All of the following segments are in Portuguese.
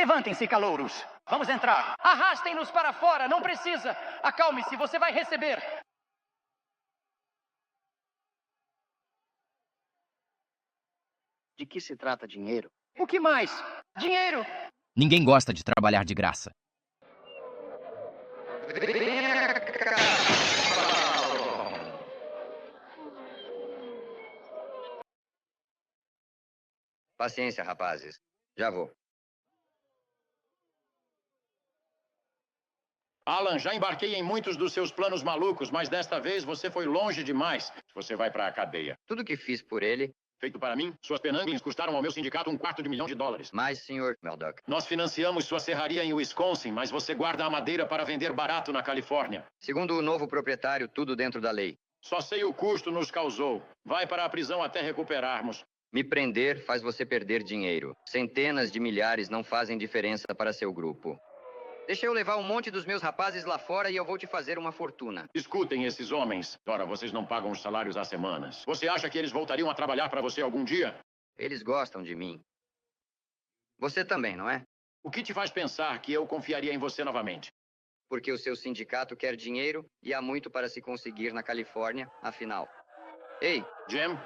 Levantem-se, calouros. Vamos entrar. Arrastem-nos para fora, não precisa. Acalme-se, você vai receber. De que se trata dinheiro? O que mais? Dinheiro. Ninguém gosta de trabalhar de graça. Paciência, rapazes. Já vou. Alan, já embarquei em muitos dos seus planos malucos, mas desta vez você foi longe demais. Você vai para a cadeia. Tudo que fiz por ele... Feito para mim, suas penangues custaram ao meu sindicato $250 mil. Mais, senhor Murdoch. Nós financiamos sua serraria em Wisconsin, mas você guarda a madeira para vender barato na Califórnia. Segundo o novo proprietário, tudo dentro da lei. Só sei o custo nos causou. Vai para a prisão até recuperarmos. Me prender faz você perder dinheiro. Centenas de milhares não fazem diferença para seu grupo. Deixa eu levar um monte dos meus rapazes lá fora e eu vou te fazer uma fortuna. Escutem esses homens. Ora, vocês não pagam os salários há semanas. Você acha que eles voltariam a trabalhar para você algum dia? Eles gostam de mim. Você também, não é? O que te faz pensar que eu confiaria em você novamente? Porque o seu sindicato quer dinheiro e há muito para se conseguir na Califórnia, afinal. Ei, Jim?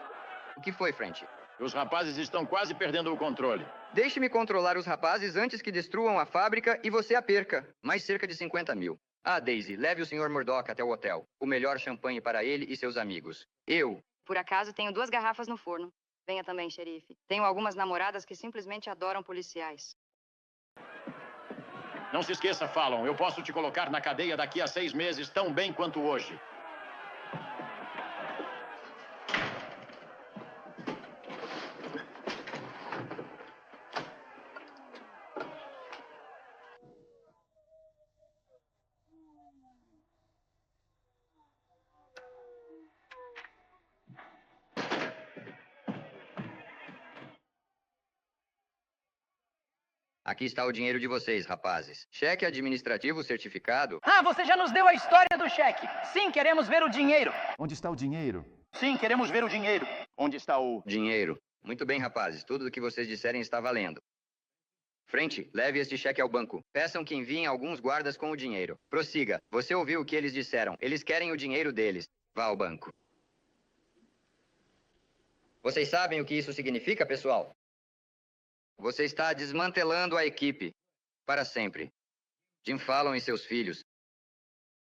O que foi, French? Os rapazes estão quase perdendo o controle. Deixe-me controlar os rapazes antes que destruam a fábrica e você a perca. Mais cerca de 50 mil. Ah, Daisy, leve o Sr. Murdoch até o hotel. O melhor champanhe para ele e seus amigos. Eu... Por acaso, tenho 2 garrafas no forno. Venha também, xerife. Tenho algumas namoradas que simplesmente adoram policiais. Não se esqueça, Fallon. Eu posso te colocar na cadeia daqui a 6 meses tão bem quanto hoje. Aqui está o dinheiro de vocês, rapazes. Cheque administrativo certificado. Ah, você já nos deu a história do cheque. Sim, queremos ver o dinheiro. Onde está o dinheiro? Sim, queremos ver o dinheiro. Onde está o... Dinheiro. Muito bem, rapazes. Tudo o que vocês disserem está valendo. Frente, leve este cheque ao banco. Peçam que enviem alguns guardas com o dinheiro. Prossiga. Você ouviu o que eles disseram. Eles querem o dinheiro deles. Vá ao banco. Vocês sabem o que isso significa, pessoal? Você está desmantelando a equipe. Para sempre. Jim Fallon e seus filhos.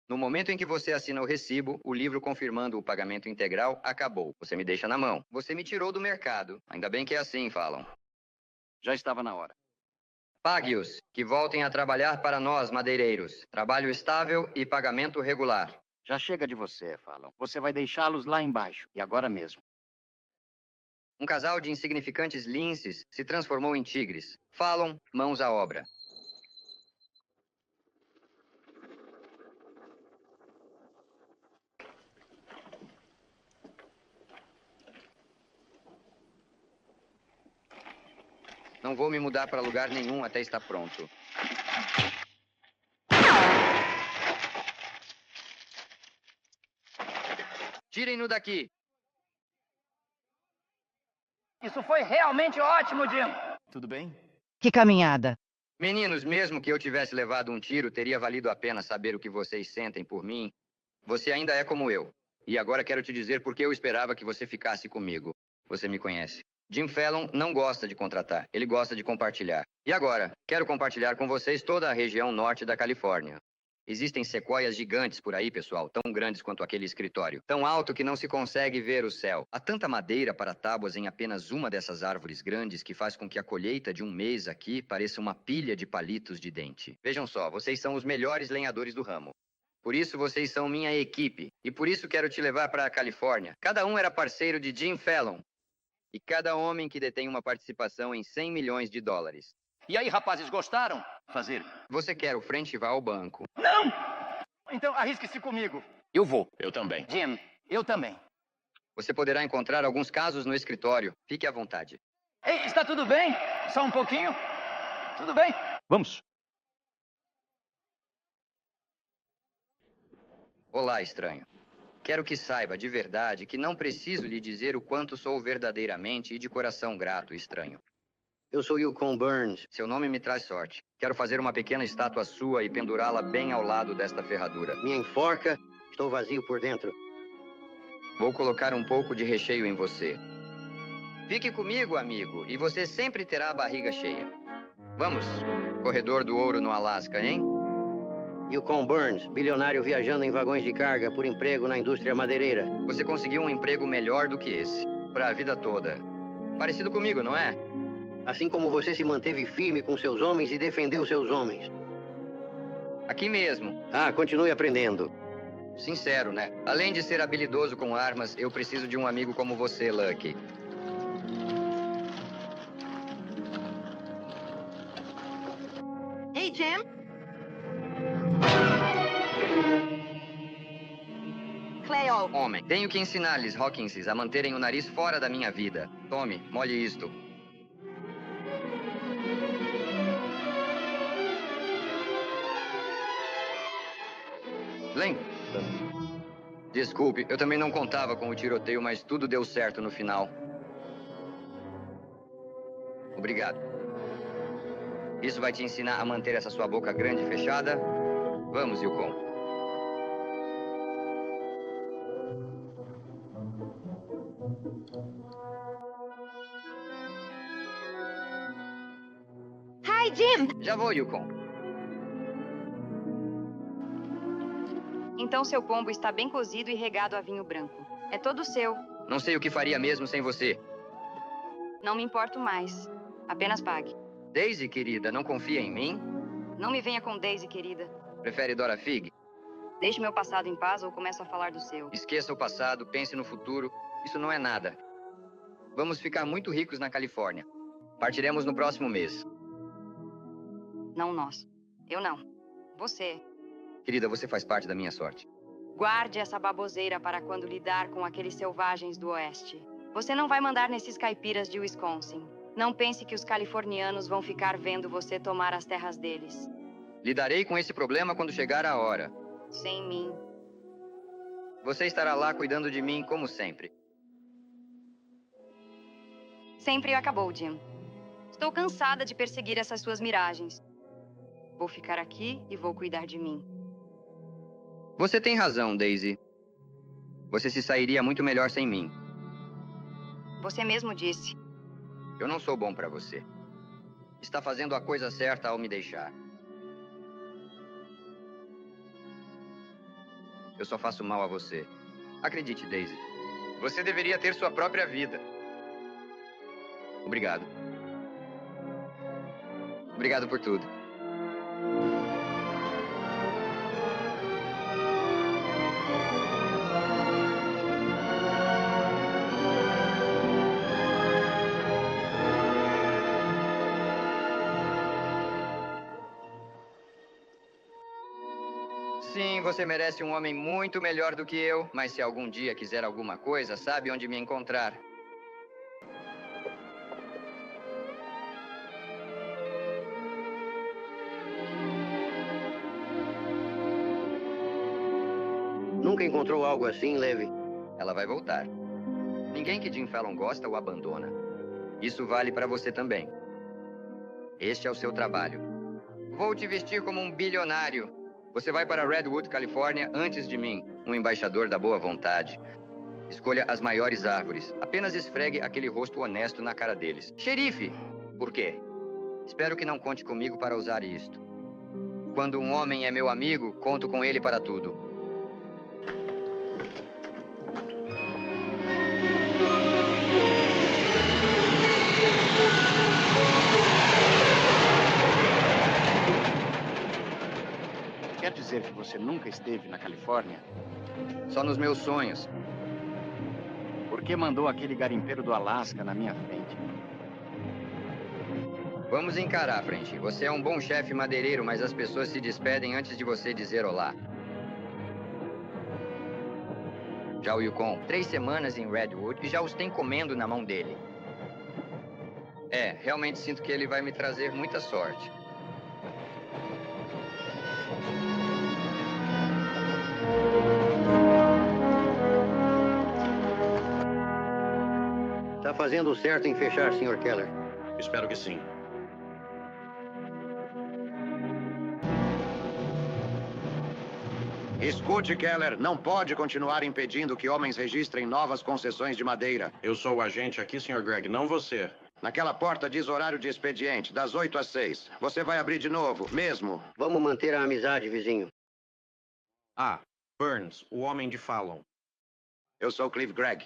No momento em que você assina o recibo, o livro confirmando o pagamento integral acabou. Você me deixa na mão. Você me tirou do mercado. Ainda bem que é assim, Fallon. Já estava na hora. Pague-os, que voltem a trabalhar para nós, madeireiros. Trabalho estável e pagamento regular. Já chega de você, Fallon. Você vai deixá-los lá embaixo. E agora mesmo. Um casal de insignificantes linces se transformou em tigres. Fallon, mãos à obra. Não vou me mudar para lugar nenhum até estar pronto. Tirem-no daqui. Isso foi realmente ótimo, Jim. Tudo bem? Que caminhada. Meninos, mesmo que eu tivesse levado um tiro, teria valido a pena saber o que vocês sentem por mim. Você ainda é como eu. E agora quero te dizer por que eu esperava que você ficasse comigo. Você me conhece. Jim Fallon não gosta de contratar, ele gosta de compartilhar. E agora, quero compartilhar com vocês toda a região norte da Califórnia. Existem sequoias gigantes por aí, pessoal, tão grandes quanto aquele escritório. Tão alto que não se consegue ver o céu. Há tanta madeira para tábuas em apenas uma dessas árvores grandes que faz com que a colheita de um mês aqui pareça uma pilha de palitos de dente. Vejam só, vocês são os melhores lenhadores do ramo. Por isso vocês são minha equipe. E por isso quero te levar para a Califórnia. Cada um era parceiro de Jim Fallon. E cada homem que detém uma participação em $100 milhões. E aí, rapazes, gostaram? Fazer. Você quer o frente vá ao banco. Não! Então arrisque-se comigo. Eu vou. Eu também. Jim, eu também. Você poderá encontrar alguns casos no escritório. Fique à vontade. Ei, está tudo bem? Só um pouquinho? Tudo bem? Vamos. Olá, estranho. Quero que saiba, de verdade, que não preciso lhe dizer o quanto sou verdadeiramente e de coração grato, estranho. Eu sou Yukon Burns. Seu nome me traz sorte. Quero fazer uma pequena estátua sua e pendurá-la bem ao lado desta ferradura. Me enforca, estou vazio por dentro. Vou colocar um pouco de recheio em você. Fique comigo, amigo, e você sempre terá a barriga cheia. Vamos, corredor do ouro no Alasca, hein? Yukon Burns, bilionário viajando em vagões de carga por emprego na indústria madeireira. Você conseguiu um emprego melhor do que esse, para a vida toda. Parecido comigo, não é? Assim como você se manteve firme com seus homens e defendeu seus homens. Aqui mesmo. Ah, continue aprendendo. Sincero, né? Além de ser habilidoso com armas, eu preciso de um amigo como você, Lucky. Hey, Jim. Cleo. Homem, tenho que ensinar-lhes, Hawkinses, a manterem o nariz fora da minha vida. Tome, molhe isto. Len. Desculpe, eu também não contava com o tiroteio, mas tudo deu certo no final. Obrigado. Isso vai te ensinar a manter essa sua boca grande e fechada? Vamos, Yukon. Hi, Jim. Já vou, Yukon. Então seu pombo está bem cozido e regado a vinho branco. É todo seu. Não sei o que faria mesmo sem você. Não me importo mais. Apenas pague. Daisy, querida, não confia em mim? Não me venha com Daisy, querida. Prefere Dora Fig? Deixe meu passado em paz ou começo a falar do seu. Esqueça o passado, pense no futuro. Isso não é nada. Vamos ficar muito ricos na Califórnia. Partiremos no próximo mês. Não nós. Eu não. Você. Querida, você faz parte da minha sorte. Guarde essa baboseira para quando lidar com aqueles selvagens do oeste. Você não vai mandar nesses caipiras de Wisconsin. Não pense que os californianos vão ficar vendo você tomar as terras deles. Lidarei com esse problema quando chegar a hora. Sem mim. Você estará lá cuidando de mim como sempre. Sempre acabou, Jim. Estou cansada de perseguir essas suas miragens. Vou ficar aqui e vou cuidar de mim. Você tem razão, Daisy. Você se sairia muito melhor sem mim. Você mesmo disse. Eu não sou bom pra você. Está fazendo a coisa certa ao me deixar. Eu só faço mal a você. Acredite, Daisy. Você deveria ter sua própria vida. Obrigado. Obrigado por tudo. Sim, você merece um homem muito melhor do que eu, mas se algum dia quiser alguma coisa, sabe onde me encontrar. Nunca encontrou algo assim, Levi? Ela vai voltar. Ninguém que Jim Fallon gosta o abandona. Isso vale para você também. Este é o seu trabalho. Vou te vestir como um bilionário. Você vai para Redwood, Califórnia, antes de mim, um embaixador da boa vontade. Escolha as maiores árvores. Apenas esfregue aquele rosto honesto na cara deles. Xerife! Por quê? Espero que não conte comigo para usar isto. Quando um homem é meu amigo, conto com ele para tudo. Quer dizer que você nunca esteve na Califórnia? Só nos meus sonhos. Por que mandou aquele garimpeiro do Alasca na minha frente? Vamos encarar, French. Você é um bom chefe madeireiro, mas as pessoas se despedem antes de você dizer olá. Já o Yukon, 3 semanas em Redwood e já os tem comendo na mão dele. Realmente sinto que ele vai me trazer muita sorte. Está fazendo certo em fechar, Sr. Keller. Espero que sim. Escute, Keller, não pode continuar impedindo que homens registrem novas concessões de madeira. Eu sou o agente aqui, Sr. Gregg, não você. Naquela porta diz horário de expediente, das 8 às 6. Você vai abrir de novo, mesmo? Vamos manter a amizade, vizinho. Ah, Burns, o homem de Fallon. Eu sou Cliff Gregg.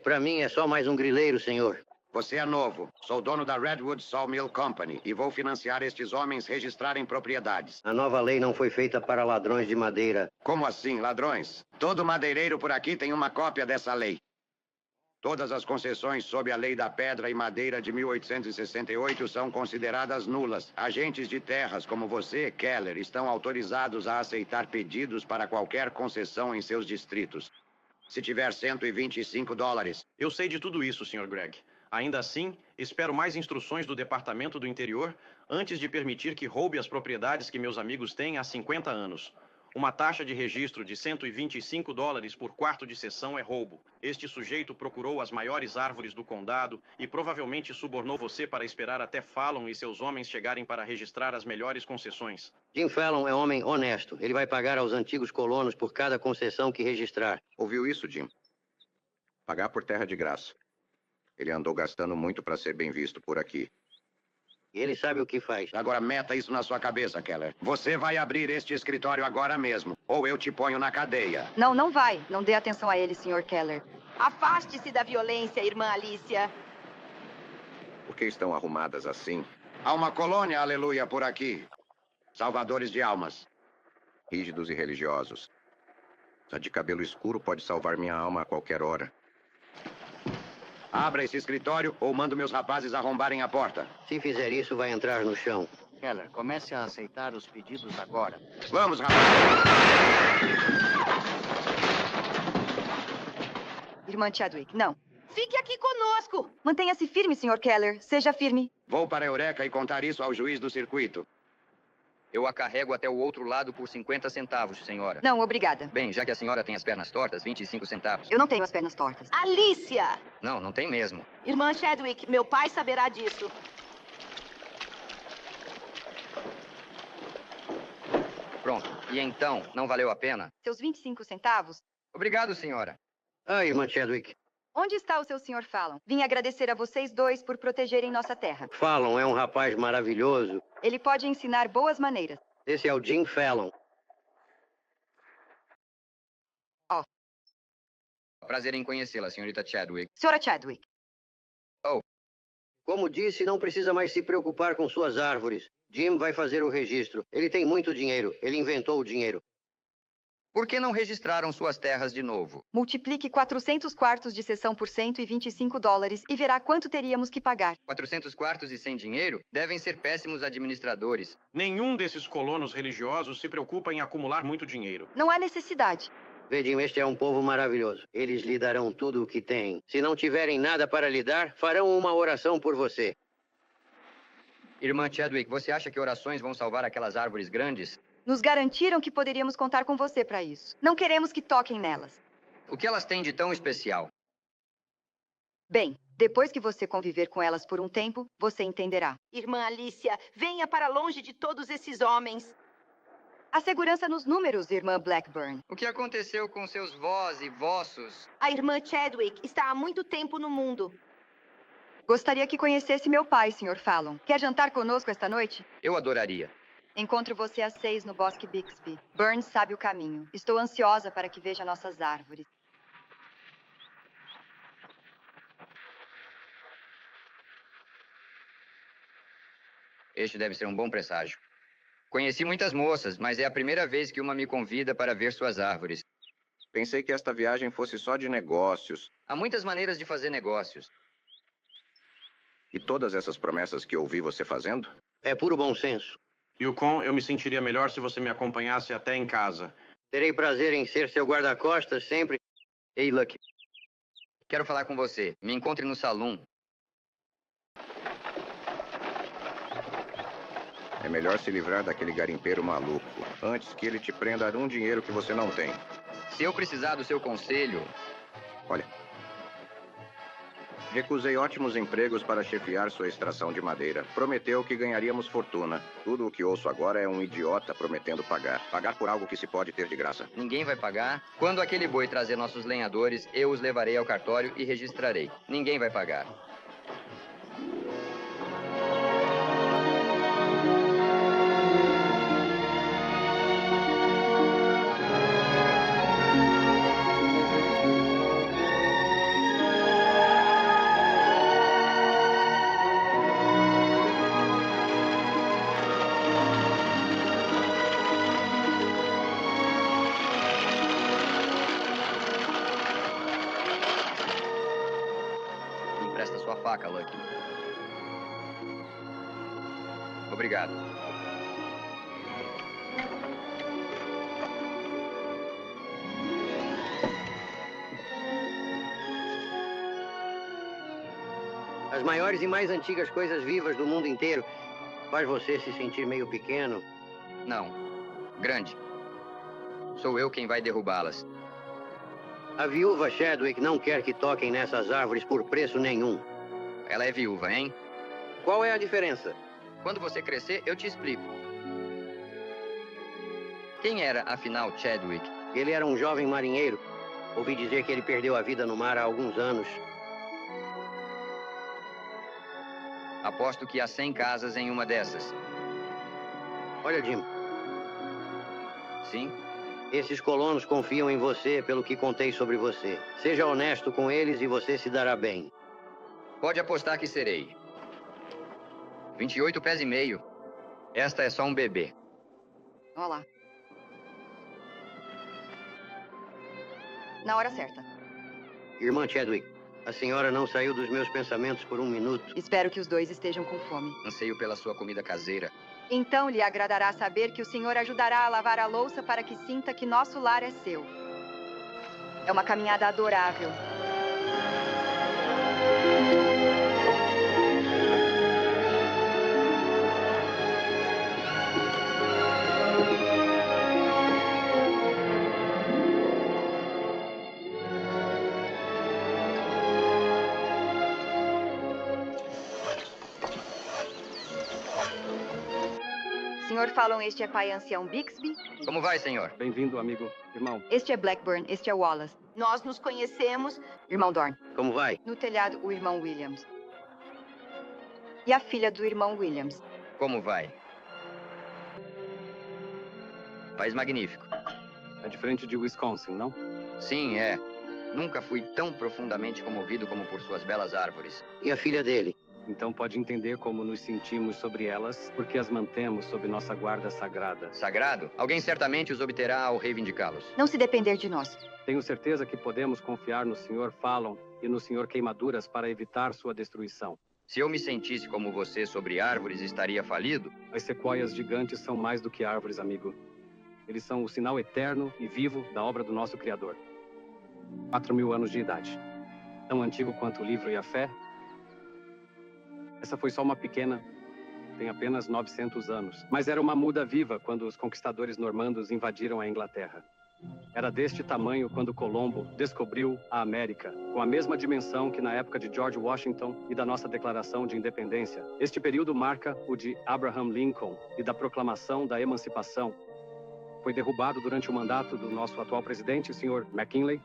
Para mim é só mais um grileiro, senhor. Você é novo. Sou dono da Redwood Sawmill Company e vou financiar estes homens registrarem propriedades. A nova lei não foi feita para ladrões de madeira. Como assim, ladrões? Todo madeireiro por aqui tem uma cópia dessa lei. Todas as concessões sob a Lei da Pedra e Madeira de 1868 são consideradas nulas. Agentes de terras como você, Keller, estão autorizados a aceitar pedidos para qualquer concessão em seus distritos. Se tiver $125. Eu sei de tudo isso, Sr. Gregg. Ainda assim, espero mais instruções do Departamento do Interior antes de permitir que roube as propriedades que meus amigos têm há 50 anos. Uma taxa de registro de $125 por quarto de sessão é roubo. Este sujeito procurou as maiores árvores do condado e provavelmente subornou você para esperar até Fallon e seus homens chegarem para registrar as melhores concessões. Jim Fallon é homem honesto. Ele vai pagar aos antigos colonos por cada concessão que registrar. Ouviu isso, Jim? Pagar por terra de graça. Ele andou gastando muito para ser bem visto por aqui. Ele sabe o que faz. Agora meta isso na sua cabeça, Keller. Você vai abrir este escritório agora mesmo, ou eu te ponho na cadeia. Não, não vai. Não dê atenção a ele, Sr. Keller. Afaste-se da violência, irmã Alicia. Por que estão arrumadas assim? Há uma colônia, aleluia, por aqui. Salvadores de almas. Rígidos e religiosos. A de cabelo escuro pode salvar minha alma a qualquer hora. Abra esse escritório ou mando meus rapazes arrombarem a porta. Se fizer isso, vai entrar no chão. Keller, comece a aceitar os pedidos agora. Vamos, rapazes. Irmã Chadwick, não. Fique aqui conosco. Mantenha-se firme, Sr. Keller. Seja firme. Vou para a Eureka e contar isso ao juiz do circuito. Eu a carrego até o outro lado por 50 centavos, senhora. Não, obrigada. Bem, já que a senhora tem as pernas tortas, 25 centavos. Eu não tenho as pernas tortas. Alicia! Não, não tem mesmo. Irmã Chadwick, meu pai saberá disso. Pronto. E então, não valeu a pena? Seus 25 centavos? Obrigado, senhora. Ah, irmã Chadwick. Onde está o seu Sr. Fallon? Vim agradecer a vocês dois por protegerem nossa terra. Fallon é um rapaz maravilhoso. Ele pode ensinar boas maneiras. Esse é o Jim Fallon. Prazer em conhecê-la, senhorita Chadwick. Senhora Chadwick. Como disse, não precisa mais se preocupar com suas árvores. Jim vai fazer o registro. Ele tem muito dinheiro. Ele inventou o dinheiro. Por que não registraram suas terras de novo? Multiplique 400 quartos de sessão por $125 e verá quanto teríamos que pagar. 400 quartos e sem dinheiro devem ser péssimos administradores. Nenhum desses colonos religiosos se preocupa em acumular muito dinheiro. Não há necessidade. Vê, Jim, este é um povo maravilhoso. Eles lhe darão tudo o que têm. Se não tiverem nada para lhe dar, farão uma oração por você. Irmã Chadwick, você acha que orações vão salvar aquelas árvores grandes? Nos garantiram que poderíamos contar com você para isso. Não queremos que toquem nelas. O que elas têm de tão especial? Bem, depois que você conviver com elas por um tempo, você entenderá. Irmã Alicia, venha para longe de todos esses homens. A segurança nos números, irmã Blackburn. O que aconteceu com seus vós e vossos? A irmã Chadwick está há muito tempo no mundo. Gostaria que conhecesse meu pai, Sr. Fallon. Quer jantar conosco esta noite? Eu adoraria. Encontro você às 6 no Bosque Bixby. Burns sabe o caminho. Estou ansiosa para que veja nossas árvores. Este deve ser um bom presságio. Conheci muitas moças, mas é a primeira vez que uma me convida para ver suas árvores. Pensei que esta viagem fosse só de negócios. Há muitas maneiras de fazer negócios. E todas essas promessas que ouvi você fazendo? É puro bom senso. Yukon, eu me sentiria melhor se você me acompanhasse até em casa. Terei prazer em ser seu guarda-costas sempre. Ei, Lucky. Quero falar com você. Me encontre no salão. É melhor se livrar daquele garimpeiro maluco, antes que ele te prenda um dinheiro que você não tem. Se eu precisar do seu conselho... Olha, Recusei ótimos empregos para chefiar sua extração de madeira. Prometeu que ganharíamos fortuna. Tudo o que ouço agora é um idiota prometendo pagar. Pagar por algo que se pode ter de graça. Ninguém vai pagar. Quando aquele boi trazer nossos lenhadores, eu os levarei ao cartório e registrarei. Ninguém vai pagar. Empresta sua faca, Lucky. Obrigado. As maiores e mais antigas coisas vivas do mundo inteiro. Faz você se sentir meio pequeno? Não. Grande. Sou eu quem vai derrubá-las. A viúva Chadwick não quer que toquem nessas árvores por preço nenhum. Ela é viúva, hein? Qual é a diferença? Quando você crescer, eu te explico. Quem era, afinal, Chadwick? Ele era um jovem marinheiro. Ouvi dizer que ele perdeu a vida no mar há alguns anos. Aposto que há 100 casas em uma dessas. Olha, Jim. Sim? Esses colonos confiam em você pelo que contei sobre você. Seja honesto com eles e você se dará bem. Pode apostar que serei. 28 pés e meio. Esta é só um bebê. Olá. Na hora certa. Irmã Chadwick, a senhora não saiu dos meus pensamentos por um minuto. Espero que os dois estejam com fome. Anseio pela sua comida caseira. Então lhe agradará saber que o senhor ajudará a lavar a louça para que sinta que nosso lar é seu. É uma caminhada adorável. Senhor Fallon, este é pai ancião Bixby. Como vai, senhor? Bem-vindo, amigo. Irmão. Este é Blackburn, este é Wallace. Nós nos conhecemos. Irmão Dorn. Como vai? No telhado, o irmão Williams. E a filha do irmão Williams. Como vai? País magnífico. É diferente de Wisconsin, não? Sim, é. Nunca fui tão profundamente comovido como por suas belas árvores. E a filha dele? Então pode entender como nos sentimos sobre elas, porque as mantemos sob nossa guarda sagrada. Sagrado? Alguém certamente os obterá ao reivindicá-los. Não se depender de nós. Tenho certeza que podemos confiar no Sr. Fallon e no Sr. Queimaduras para evitar sua destruição. Se eu me sentisse como você sobre árvores, estaria falido? As sequoias gigantes são mais do que árvores, amigo. Eles são o sinal eterno e vivo da obra do nosso Criador. 4.000 anos de idade. Tão antigo quanto o livro e a fé. Essa foi só uma pequena, tem apenas 900 anos. Mas era uma muda viva quando os conquistadores normandos invadiram a Inglaterra. Era deste tamanho quando Colombo descobriu a América, com a mesma dimensão que na época de George Washington e da nossa Declaração de Independência. Este período marca o de Abraham Lincoln e da proclamação da emancipação. Foi derrubado durante o mandato do nosso atual presidente, o Sr. McKinley.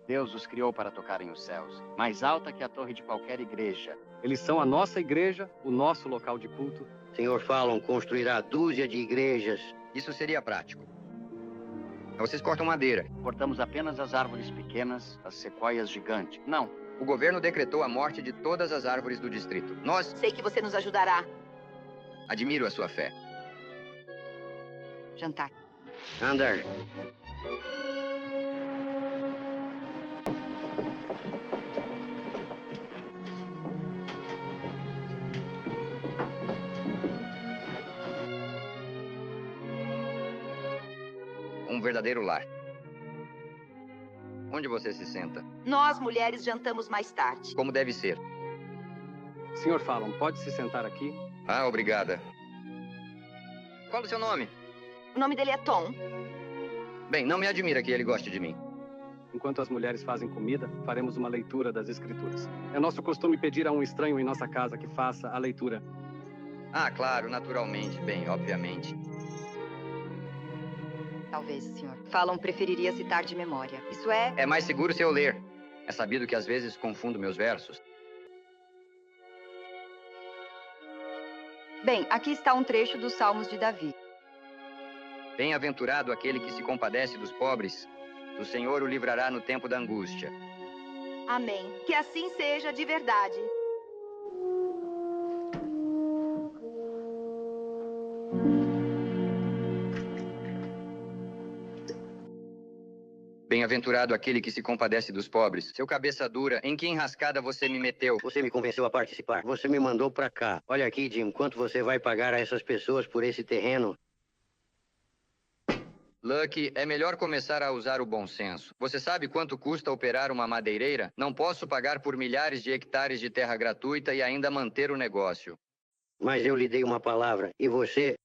Deus os criou para tocarem os céus, mais alta que a torre de qualquer igreja. Eles são a nossa igreja, o nosso local de culto. Sr. Fallon construirá dúzia de igrejas. Isso seria prático. Vocês cortam madeira. Cortamos apenas as árvores pequenas, as sequoias gigantes. Não. O governo decretou a morte de todas as árvores do distrito. Nós... Sei que você nos ajudará. Admiro a sua fé. Jantar. Andar. Um verdadeiro lar. Onde você se senta? Nós, mulheres, jantamos mais tarde. Como deve ser. Sr. Fallon, pode se sentar aqui? Ah, obrigada. Qual o seu nome? O nome dele é Tom. Bem, não me admira que ele goste de mim. Enquanto as mulheres fazem comida, faremos uma leitura das escrituras. É nosso costume pedir a um estranho em nossa casa que faça a leitura. Ah, claro, naturalmente. Bem, obviamente. Talvez, senhor. Fallon preferiria citar de memória. Isso é... É mais seguro se eu ler. É sabido que às vezes confundo meus versos. Bem, aqui está um trecho dos Salmos de Davi. Bem-aventurado aquele que se compadece dos pobres. O Senhor o livrará no tempo da angústia. Amém. Que assim seja de verdade. Bem-aventurado aquele que se compadece dos pobres. Seu cabeça dura, em que enrascada você me meteu? Você me convenceu a participar. Você me mandou pra cá. Olha aqui, Jim, quanto você vai pagar a essas pessoas por esse terreno? Lucky, é melhor começar a usar o bom senso. Você sabe quanto custa operar uma madeireira? Não posso pagar por milhares de hectares de terra gratuita e ainda manter o negócio. Mas eu lhe dei uma palavra. E você?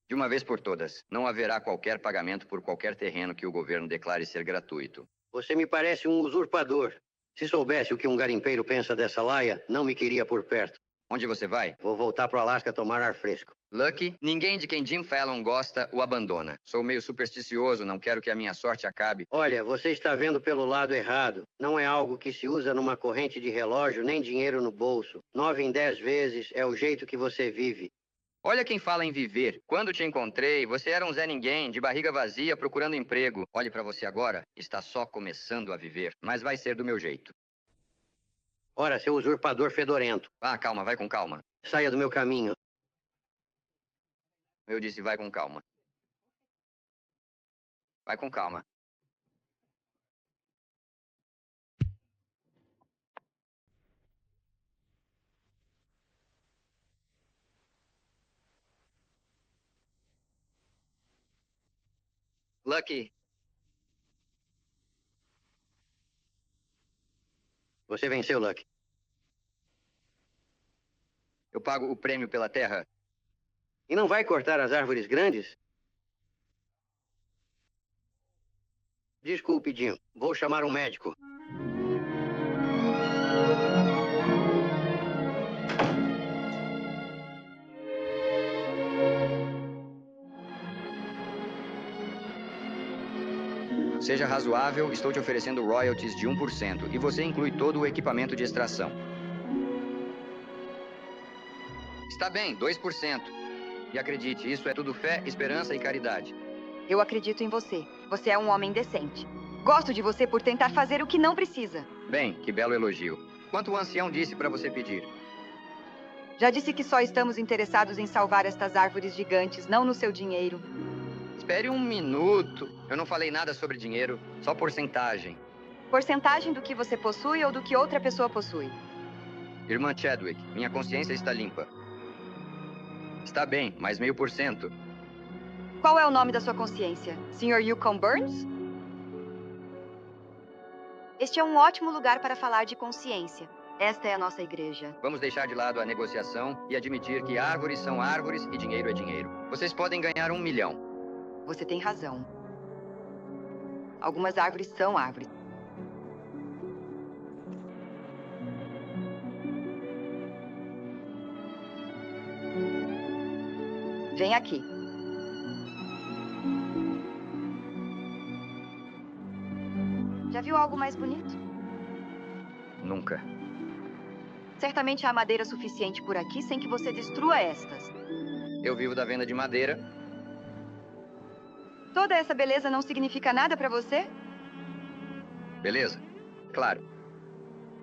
De uma vez por todas, não haverá qualquer pagamento por qualquer terreno que o governo declare ser gratuito. Você me parece um usurpador. Se soubesse o que um garimpeiro pensa dessa laia, não me queria por perto. Onde você vai? Vou voltar pro Alasca tomar ar fresco. Lucky, ninguém de quem Jim Fallon gosta o abandona. Sou meio supersticioso, não quero que a minha sorte acabe. Olha, você está vendo pelo lado errado. Não é algo que se usa numa corrente de relógio, nem dinheiro no bolso. 9 em 10 vezes é o jeito que você vive. Olha quem fala em viver. Quando te encontrei, você era um Zé Ninguém, de barriga vazia, procurando emprego. Olhe pra você agora, está só começando a viver. Mas vai ser do meu jeito. Ora, seu usurpador fedorento. Ah, calma, vai com calma. Saia do meu caminho. Eu disse vai com calma. Vai com calma. Lucky, Você venceu, Lucky. eu pago o prêmio pela terra. E não vai cortar as árvores grandes? Desculpe, Jim. Vou chamar um médico. Seja razoável, estou te oferecendo royalties de 1% e você inclui todo o equipamento de extração. Está bem, 2%. E acredite, isso é tudo fé, esperança e caridade. Eu acredito em você. Você é um homem decente. Gosto de você por tentar fazer o que não precisa. Bem, que belo elogio. Quanto o ancião disse para você pedir? Já disse que só estamos interessados em salvar estas árvores gigantes, não no seu dinheiro. Espere um minuto. Eu não falei nada sobre dinheiro, só porcentagem. Porcentagem do que você possui ou do que outra pessoa possui? Irmã Chadwick, minha consciência está limpa. Está bem, mais 0,5%. Qual é o nome da sua consciência? Sr. Yukon Burns? Este é um ótimo lugar para falar de consciência. Esta é a nossa igreja. Vamos deixar de lado a negociação e admitir que árvores são árvores e dinheiro é dinheiro. Vocês podem ganhar 1 milhão. Você tem razão. Algumas árvores são árvores. Vem aqui. Já viu algo mais bonito? Nunca. Certamente há madeira suficiente por aqui sem que você destrua estas. Eu vivo da venda de madeira. Toda essa beleza não significa nada para você? Beleza? Claro.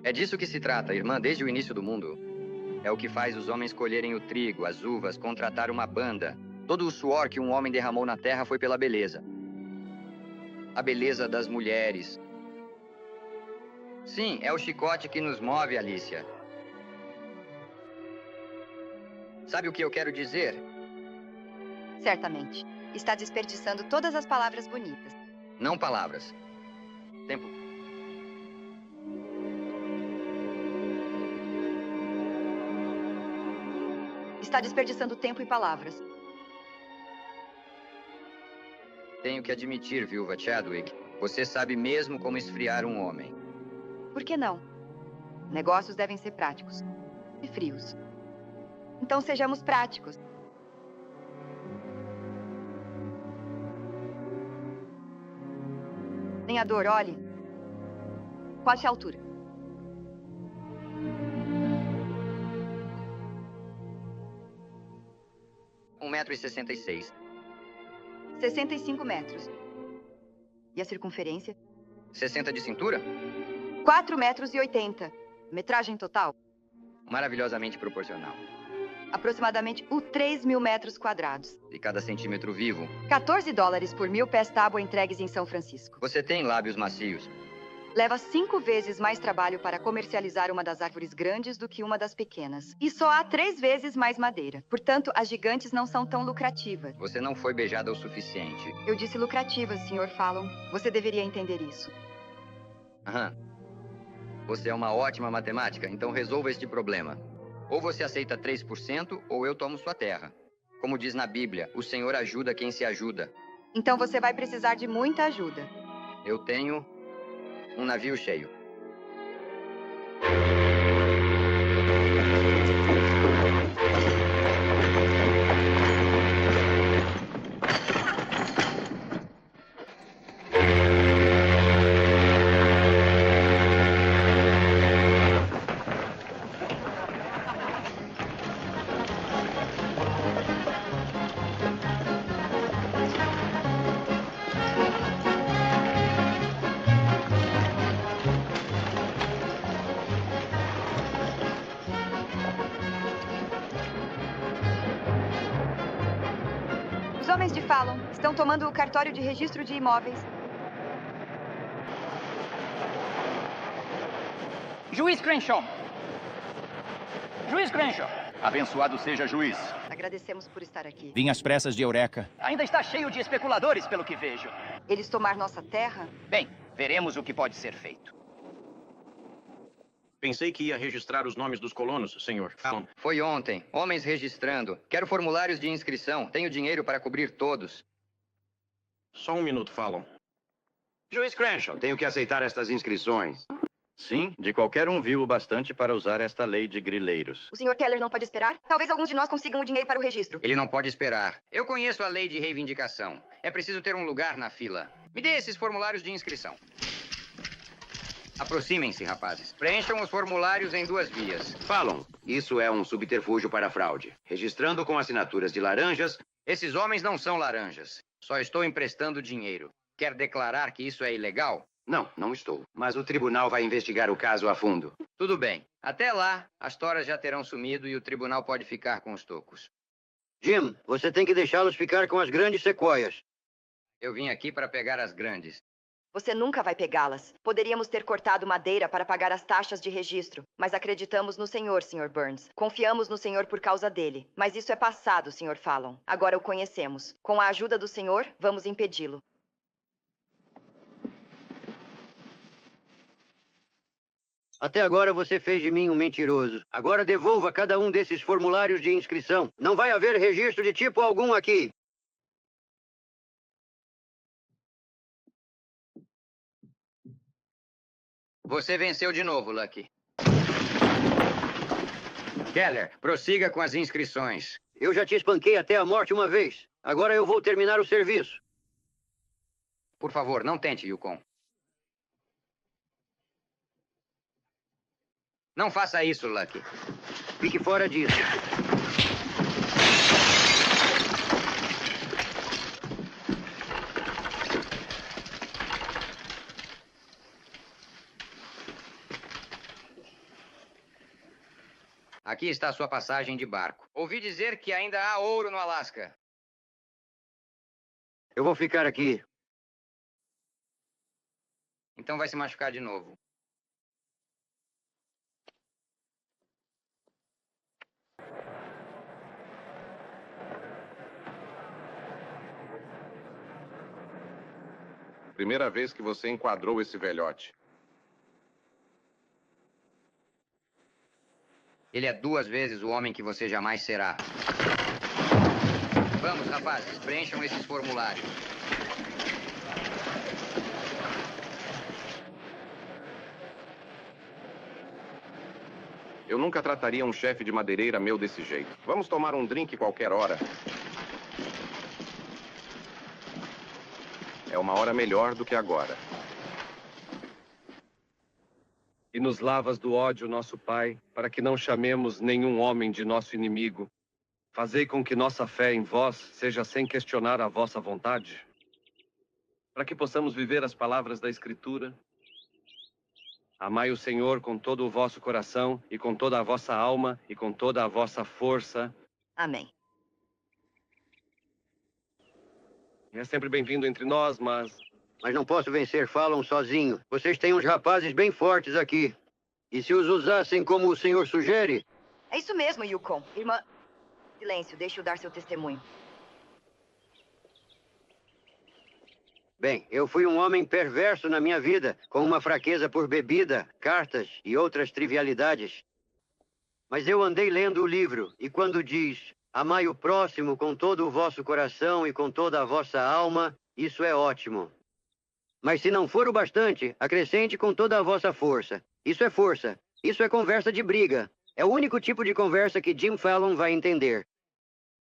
É disso que se trata, irmã, desde o início do mundo. É o que faz os homens colherem o trigo, as uvas, contratar uma banda. Todo o suor que um homem derramou na terra foi pela beleza. A beleza das mulheres. Sim, é o chicote que nos move, Alicia. Sabe o que eu quero dizer? Certamente. Está desperdiçando todas as palavras bonitas. Não palavras. Tempo. Está desperdiçando tempo e palavras. Tenho que admitir, viúva Chadwick, Você sabe mesmo como esfriar um homem. Por que não? Negócios devem ser práticos e frios. Então sejamos práticos. Lenhador, olhe. Qual é a altura? Um 1,66 m. 65 metros. E a circunferência? 60 de cintura? 4,80 metros. Metragem total? Maravilhosamente proporcional. Aproximadamente 3.000 metros quadrados. E cada centímetro vivo. $14 por 1.000 pés tábua entregues em São Francisco. Você tem lábios macios. Leva 5 vezes mais trabalho para comercializar uma das árvores grandes do que uma das pequenas. E só há 3 vezes mais madeira. Portanto, as gigantes não são tão lucrativas. Você não foi beijada o suficiente. Eu disse lucrativas, Sr. Fallon. Você deveria entender isso. Aham. Você é uma ótima matemática, então resolva este problema. Ou você aceita 3%, ou eu tomo sua terra. Como diz na Bíblia, o Senhor ajuda quem se ajuda. Então você vai precisar de muita ajuda. Eu tenho um navio cheio. Os homens de Fallon estão tomando o cartório de registro de imóveis. Juiz Crenshaw. Juiz Crenshaw. Abençoado seja juiz. Agradecemos por estar aqui. Vim às pressas de Eureka. Ainda está cheio de especuladores, pelo que vejo. Eles tomar nossa terra? Bem, veremos o que pode ser feito. Pensei que ia registrar os nomes dos colonos, senhor. Fallon. Foi ontem. Homens registrando. Quero formulários de inscrição. Tenho dinheiro para cobrir todos. Só um minuto, Fallon. Juiz Crenshaw, tenho que aceitar estas inscrições. Sim, de qualquer um viu o bastante para usar esta lei de grileiros. O Sr. Keller não pode esperar? Talvez alguns de nós consigam o dinheiro para o registro. Ele não pode esperar. Eu conheço a lei de reivindicação. É preciso ter um lugar na fila. Me dê esses formulários de inscrição. Aproximem-se, rapazes. Preencham os formulários em 2 vias. Falam, isso é um subterfúgio para a fraude. Registrando com assinaturas de laranjas. Esses homens não são laranjas. Só estou emprestando dinheiro. Quer declarar que isso é ilegal? Não, não estou. Mas o tribunal vai investigar o caso a fundo. Tudo bem. Até lá, as toras já terão sumido e o tribunal pode ficar com os tocos. Jim, você tem que deixá-los ficar com as grandes sequoias. Eu vim aqui para pegar as grandes. Você nunca vai pegá-las. Poderíamos ter cortado madeira para pagar as taxas de registro, mas acreditamos no Senhor, Sr. Burns. Confiamos no Senhor por causa dele. Mas isso é passado, Sr. Fallon. Agora o conhecemos. Com a ajuda do Senhor, vamos impedi-lo. Até agora você fez de mim um mentiroso. Agora devolva cada um desses formulários de inscrição. Não vai haver registro de tipo algum aqui. Você venceu de novo, Lucky. Keller, prossiga com as inscrições. Eu já te espanquei até a morte uma vez. Agora eu vou terminar o serviço. Por favor, não tente, Yukon. Não faça isso, Lucky. Fique fora disso. Aqui está a sua passagem de barco. Ouvi dizer que ainda há ouro no Alasca. Eu vou ficar aqui. Então vai se machucar de novo. Primeira vez que você enquadrou esse velhote. Ele é 2 vezes o homem que você jamais será. Vamos, rapazes, preencham esses formulários. Eu nunca trataria um chefe de madeireira meu desse jeito. Vamos tomar um drink qualquer hora. É uma hora melhor do que agora. E nos lavas do ódio, nosso Pai, para que não chamemos nenhum homem de nosso inimigo. Fazei com que nossa fé em vós seja sem questionar a vossa vontade, para que possamos viver as palavras da Escritura. Amai o Senhor com todo o vosso coração, e com toda a vossa alma, e com toda a vossa força. Amém. É sempre bem-vindo entre nós, mas não posso vencer Fallon sozinho. Vocês têm uns rapazes bem fortes aqui. E se os usassem como o senhor sugere? É isso mesmo, Yukon. Irmã... Silêncio, deixe-o dar seu testemunho. Bem, eu fui um homem perverso na minha vida, com uma fraqueza por bebida, cartas e outras trivialidades. Mas eu andei lendo o livro, e quando diz: amai o próximo com todo o vosso coração e com toda a vossa alma, isso é ótimo. Mas se não for o bastante, acrescente com toda a vossa força. Isso é força. Isso é conversa de briga. É o único tipo de conversa que Jim Fallon vai entender.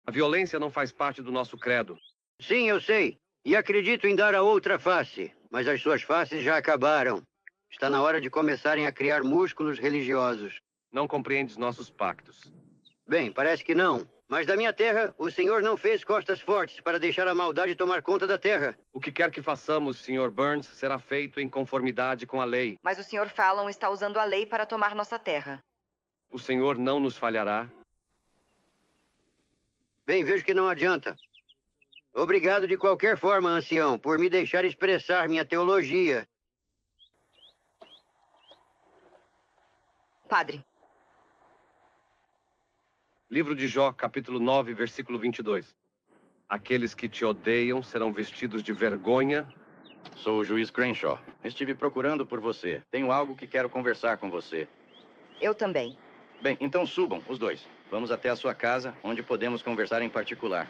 a violência não faz parte do nosso credo. Sim, eu sei. E acredito em dar a outra face. Mas as suas faces já acabaram. Está na hora de começarem a criar músculos religiosos. Não compreendes nossos pactos. Bem, parece que não. Mas da minha terra, o Senhor não fez costas fortes para deixar a maldade tomar conta da terra. O que quer que façamos, Sr. Burns, será feito em conformidade com a lei. Mas o Sr. Fallon está usando a lei para tomar nossa terra. O Senhor não nos falhará. Bem, vejo que não adianta. Obrigado de qualquer forma, ancião, por me deixar expressar minha teologia. Padre. Livro de Jó, capítulo 9, versículo 22. Aqueles que te odeiam serão vestidos de vergonha. Sou o juiz Crenshaw. Estive procurando por você. Tenho algo que quero conversar com você. Eu também. Bem, então subam, os dois. Vamos até a sua casa, onde podemos conversar em particular.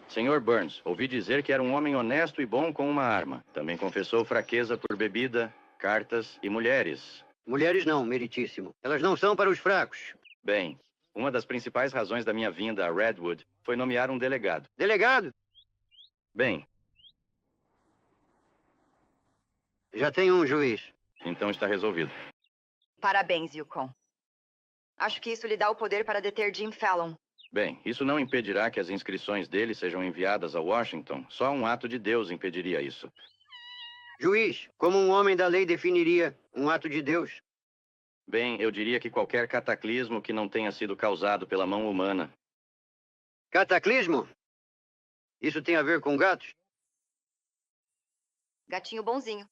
Senhor Burns, ouvi dizer que era um homem honesto e bom com uma arma. Também confessou fraqueza por bebida, cartas e mulheres. Mulheres não, meritíssimo. Elas não são para os fracos. Bem, uma das principais razões da minha vinda a Redwood foi nomear um delegado. Delegado? Bem. Já tem um juiz. Então está resolvido. Parabéns, Yukon. Acho que isso lhe dá o poder para deter Jim Fallon. Bem, isso não impedirá que as inscrições dele sejam enviadas a Washington. Só um ato de Deus impediria isso. Juiz, como um homem da lei definiria um ato de Deus? Bem, eu diria que qualquer cataclismo que não tenha sido causado pela mão humana. Cataclismo? Isso tem a ver com gatos? Gatinho bonzinho.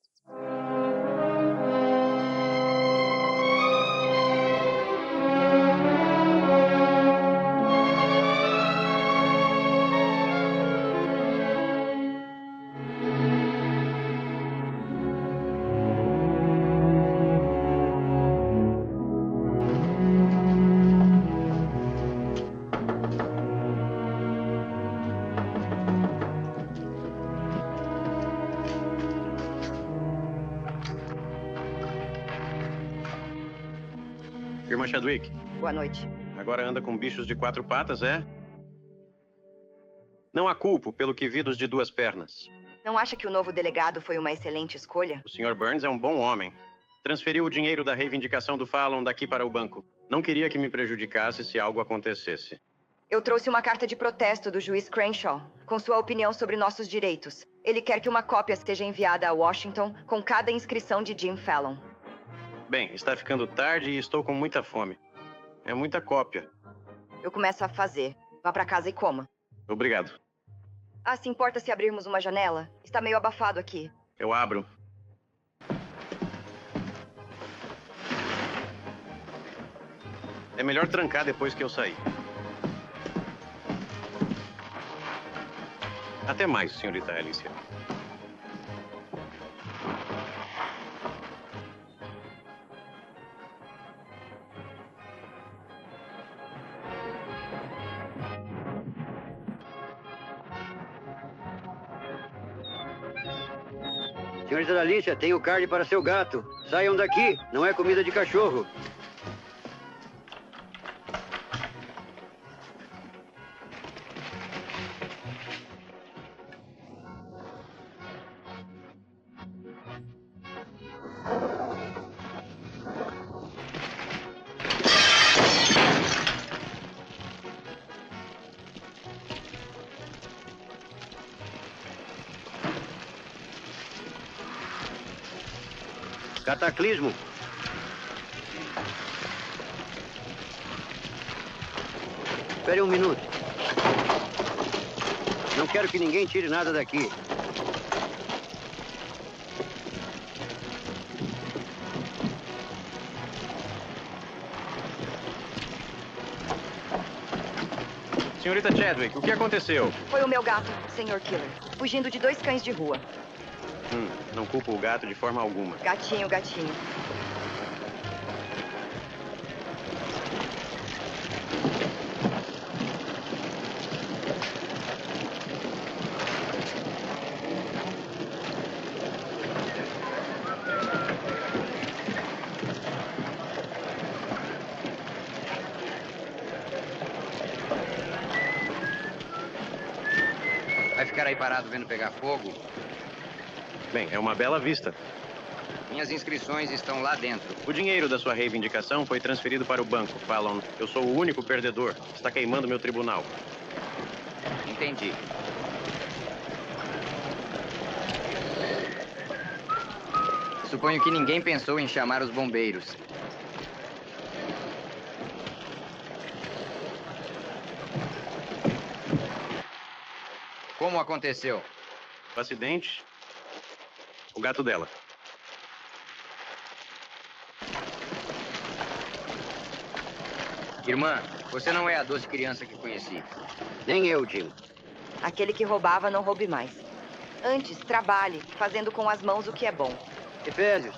Irmã Chadwick. Boa noite. Agora anda com bichos de 4 patas, é? Não a culpo pelo que vi dos de 2 pernas. Não acha que o novo delegado foi uma excelente escolha? O Sr. Burns é um bom homem. Transferiu o dinheiro da reivindicação do Fallon daqui para o banco. Não queria que me prejudicasse se algo acontecesse. Eu trouxe uma carta de protesto do juiz Crenshaw, com sua opinião sobre nossos direitos. Ele quer que uma cópia seja enviada a Washington com cada inscrição de Jim Fallon. Bem, está ficando tarde e estou com muita fome. É muita cópia. Eu começo a fazer. Vá para casa e coma. Obrigado. Ah, se importa se abrirmos uma janela? Está meio abafado aqui. Eu abro. É melhor trancar depois que eu sair. Até mais, senhorita Alicia. Senhorita Alicia, tenho carne para seu gato. Saiam daqui, não é comida de cachorro. Cataclismo. Espere um minuto. Não quero que ninguém tire nada daqui. Senhorita Chadwick, o que aconteceu? Foi o meu gato, Sr. Killer, fugindo de 2 cães de rua. Não culpo o gato de forma alguma. Gatinho, gatinho. Vai ficar aí parado vendo pegar fogo? Bem, é uma bela vista. Minhas inscrições estão lá dentro. O dinheiro da sua reivindicação foi transferido para o banco, Fallon. Eu sou o único perdedor. Está queimando meu tribunal. Entendi. Suponho que ninguém pensou em chamar os bombeiros. Como aconteceu? O acidente... O gato dela. Irmã, você não é a doce criança que conheci. Nem eu, Jim. Aquele que roubava não roube mais. Antes, trabalhe, fazendo com as mãos o que é bom. Efésios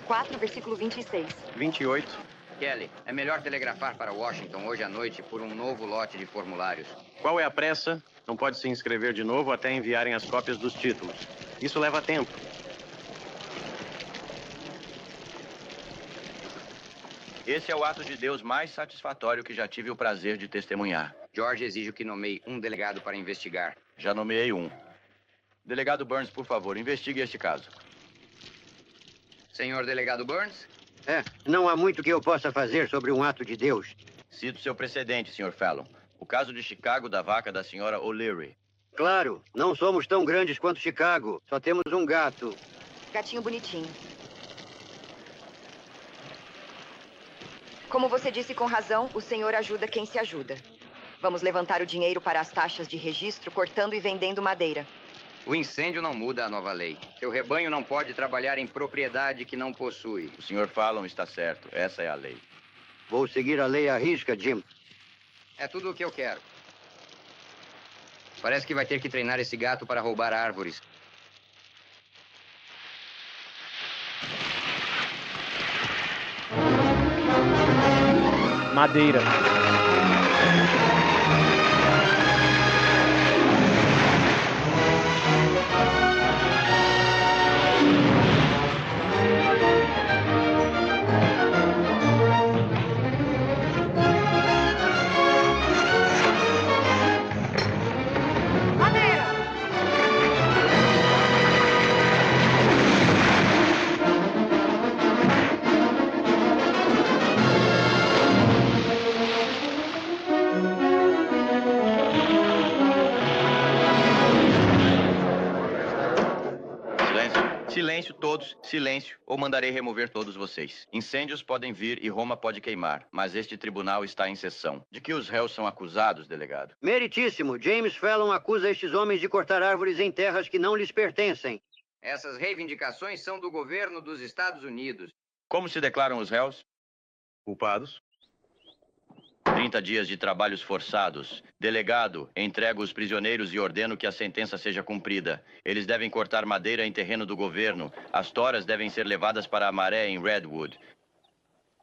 4, versículo 26. 28. Kelly, é melhor telegrafar para Washington hoje à noite por um novo lote de formulários. Qual é a pressa? Não pode se inscrever de novo até enviarem as cópias dos títulos. Isso leva tempo. Esse é o ato de Deus mais satisfatório que já tive o prazer de testemunhar. George exige que nomeie um delegado para investigar. Já nomeei um. Delegado Burns, por favor, investigue este caso. Senhor delegado Burns? Não há muito que eu possa fazer sobre um ato de Deus. Cito seu precedente, Sr. Fallon. O caso de Chicago da vaca da senhora O'Leary. Claro, não somos tão grandes quanto Chicago. Só temos um gato. Gatinho bonitinho. Como você disse com razão, o senhor ajuda quem se ajuda. Vamos levantar o dinheiro para as taxas de registro, cortando e vendendo madeira. O incêndio não muda a nova lei. Seu rebanho não pode trabalhar em propriedade que não possui. O Sr. Fallon está certo. Essa é a lei. Vou seguir a lei à risca, Jim. É tudo o que eu quero. Parece que vai ter que treinar esse gato para roubar árvores. Madeira. Silêncio todos, silêncio, ou mandarei remover todos vocês. Incêndios podem vir e Roma pode queimar, mas este tribunal está em sessão. De que os réus são acusados, delegado? Meritíssimo, James Fallon acusa estes homens de cortar árvores em terras que não lhes pertencem. Essas reivindicações são do governo dos Estados Unidos. Como se declaram os réus? Culpados? 30 dias de trabalhos forçados. Delegado, entrego os prisioneiros e ordeno que a sentença seja cumprida. Eles devem cortar madeira em terreno do governo. As toras devem ser levadas para a maré em Redwood.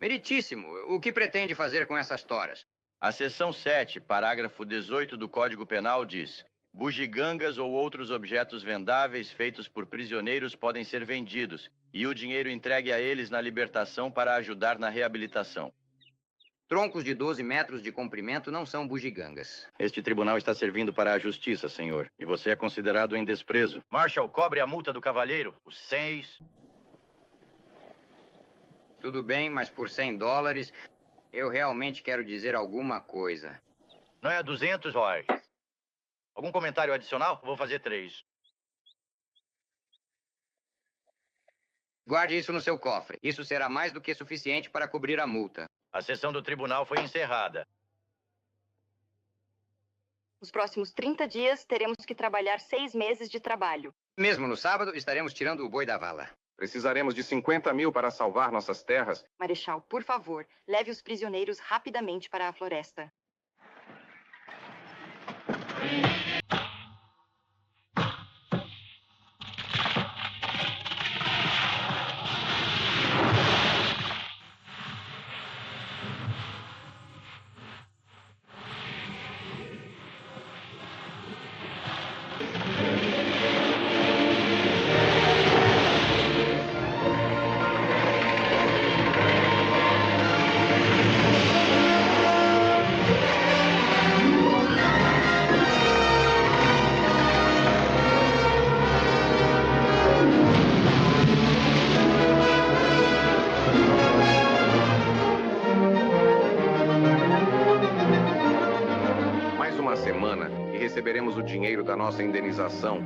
Meritíssimo. O que pretende fazer com essas toras? A seção 7, parágrafo 18 do Código Penal diz: Bugigangas ou outros objetos vendáveis feitos por prisioneiros podem ser vendidos e o dinheiro entregue a eles na libertação para ajudar na reabilitação. Troncos de 12 metros de comprimento não são bugigangas. Este tribunal está servindo para a justiça, senhor, e você é considerado em desprezo. Marshal, cobre a multa do cavalheiro, os 6. Tudo bem, mas por $100, eu realmente quero dizer alguma coisa. Não é 200, Roy? Algum comentário adicional? Vou fazer 3. Guarde isso no seu cofre. Isso será mais do que suficiente para cobrir a multa. A sessão do tribunal foi encerrada. Nos próximos 30 dias, teremos que trabalhar 6 meses de trabalho. Mesmo no sábado, estaremos tirando o boi da vala. Precisaremos de 50 mil para salvar nossas terras. Marechal, por favor, leve os prisioneiros rapidamente para a floresta. Receberemos o dinheiro da nossa indenização.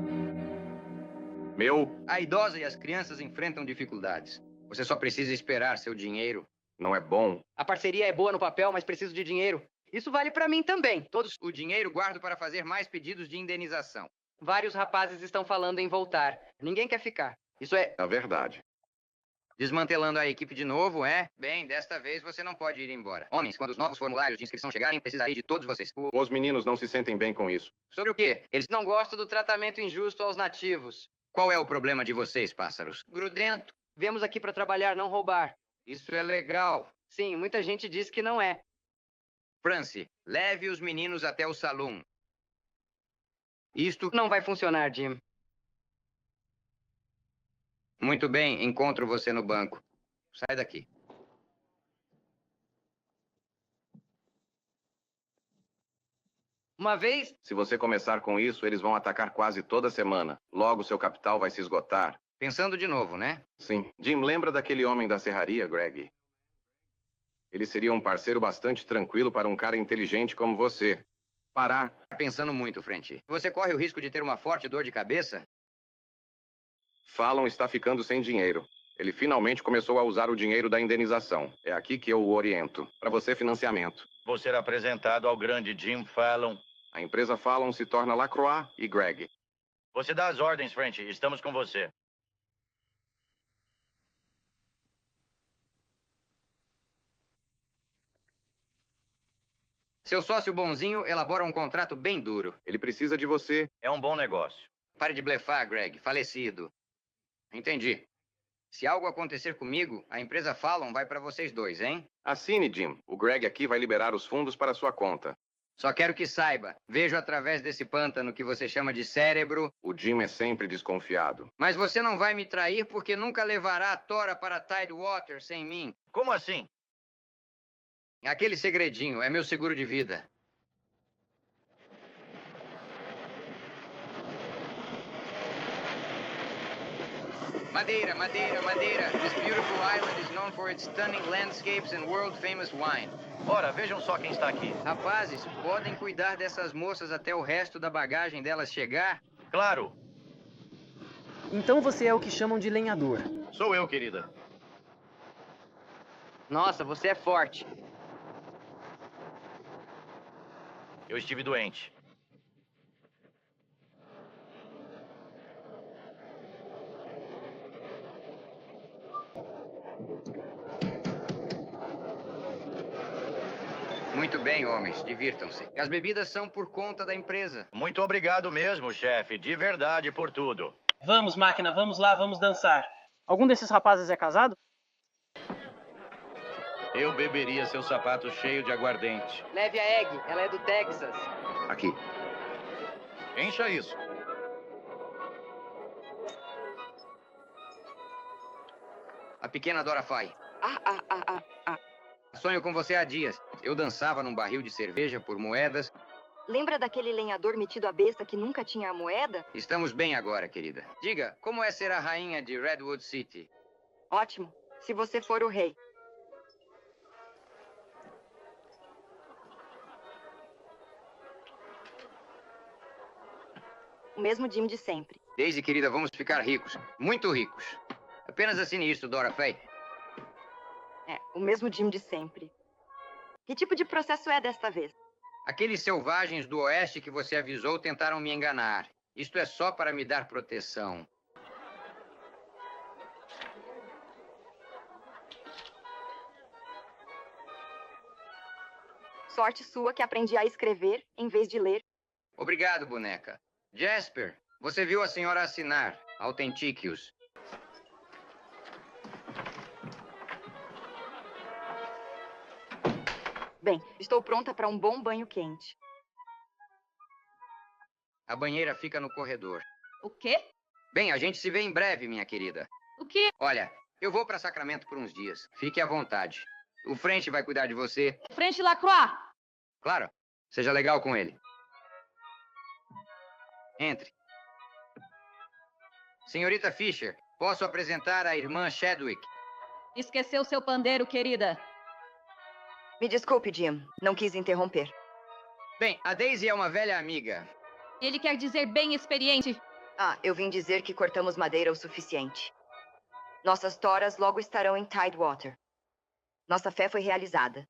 A idosa e as crianças enfrentam dificuldades. Você só precisa esperar seu dinheiro. Não é bom. A parceria é boa no papel, mas preciso de dinheiro. Isso vale pra mim também. Todos. O dinheiro guardo para fazer mais pedidos de indenização. Vários rapazes estão falando em voltar. Ninguém quer ficar. Isso é... A verdade. Desmantelando a equipe de novo, é? Bem, desta vez você não pode ir embora. Homens, quando os novos formulários de inscrição chegarem, precisarei de todos vocês. Os meninos não se sentem bem com isso. Sobre o quê? Eles não gostam do tratamento injusto aos nativos. Qual é o problema de vocês, pássaros? Grudento. Viemos aqui para trabalhar, não roubar. Isso é legal. Sim, muita gente diz que não é. Francie, leve os meninos até o salão. Isto não vai funcionar, Jim. Muito bem, encontro você no banco. Sai daqui. Uma vez... Se você começar com isso, eles vão atacar quase toda semana. Logo, seu capital vai se esgotar. Pensando de novo, né? Sim. Jim, lembra daquele homem da serraria, Greg? Ele seria um parceiro bastante tranquilo para um cara inteligente como você. Parar. Pensando muito, French. Você corre o risco de ter uma forte dor de cabeça? Fallon está ficando sem dinheiro. Ele finalmente começou a usar o dinheiro da indenização. É aqui que eu o oriento. Para você, financiamento. Vou ser apresentado ao grande Jim Fallon. A empresa Fallon se torna Lacroix e Greg. Você dá as ordens, French. Estamos com você. Seu sócio bonzinho elabora um contrato bem duro. Ele precisa de você. É um bom negócio. Pare de blefar, Greg. Falecido. Entendi. Se algo acontecer comigo, a empresa Fallon vai para vocês dois, hein? Assine, Jim. O Greg aqui vai liberar os fundos para sua conta. Só quero que saiba. Vejo através desse pântano que você chama de cérebro. O Jim é sempre desconfiado. Mas você não vai me trair porque nunca levará a tora para Tidewater sem mim. Como assim? Aquele segredinho é meu seguro de vida. Madeira, Madeira, Madeira. This beautiful island is known for its stunning landscapes and world-famous wine. Ora, vejam só quem está aqui. Rapazes, podem cuidar dessas moças até o resto da bagagem delas chegar? Claro. Então você é o que chamam de lenhador. Sou eu, querida. Nossa, você é forte. Eu estive doente. Muito bem, homens. Divirtam-se. As bebidas são por conta da empresa. Muito obrigado mesmo, chefe. De verdade por tudo. Vamos, máquina. Vamos lá, vamos dançar. Algum desses rapazes é casado? Eu beberia seu sapato cheio de aguardente. Leve a Egg. Ela é do Texas. Aqui. Encha isso. A pequena Dora Fay. Sonho com você há dias. Eu dançava num barril de cerveja por moedas. Lembra daquele lenhador metido a besta que nunca tinha a moeda? Estamos bem agora, querida. Diga, como é ser a rainha de Redwood City? Ótimo, se você for o rei. O mesmo Jim de sempre. Daisy, querida, vamos ficar ricos. Muito ricos. Apenas assine isso, Dora Fay. É, o mesmo Jim de sempre. Que tipo de processo é desta vez? Aqueles selvagens do oeste que você avisou tentaram me enganar. Isto é só para me dar proteção. Sorte sua que aprendi a escrever em vez de ler. Obrigado, boneca. Jasper, você viu a senhora assinar. Authenticus. Bem, estou pronta para um bom banho quente. A banheira fica no corredor. O quê? Bem, a gente se vê em breve, minha querida. O quê? Olha, eu vou para Sacramento por uns dias. Fique à vontade. O French vai cuidar de você. French Lacroix. Claro. Seja legal com ele. Entre. Senhorita Fisher, posso apresentar a irmã Chadwick? Esqueceu seu pandeiro, querida. Me desculpe, Jim. Não quis interromper. Bem, a Daisy é uma velha amiga. Ele quer dizer bem experiente. Eu vim dizer que cortamos madeira o suficiente. Nossas toras logo estarão em Tidewater. Nossa fé foi realizada.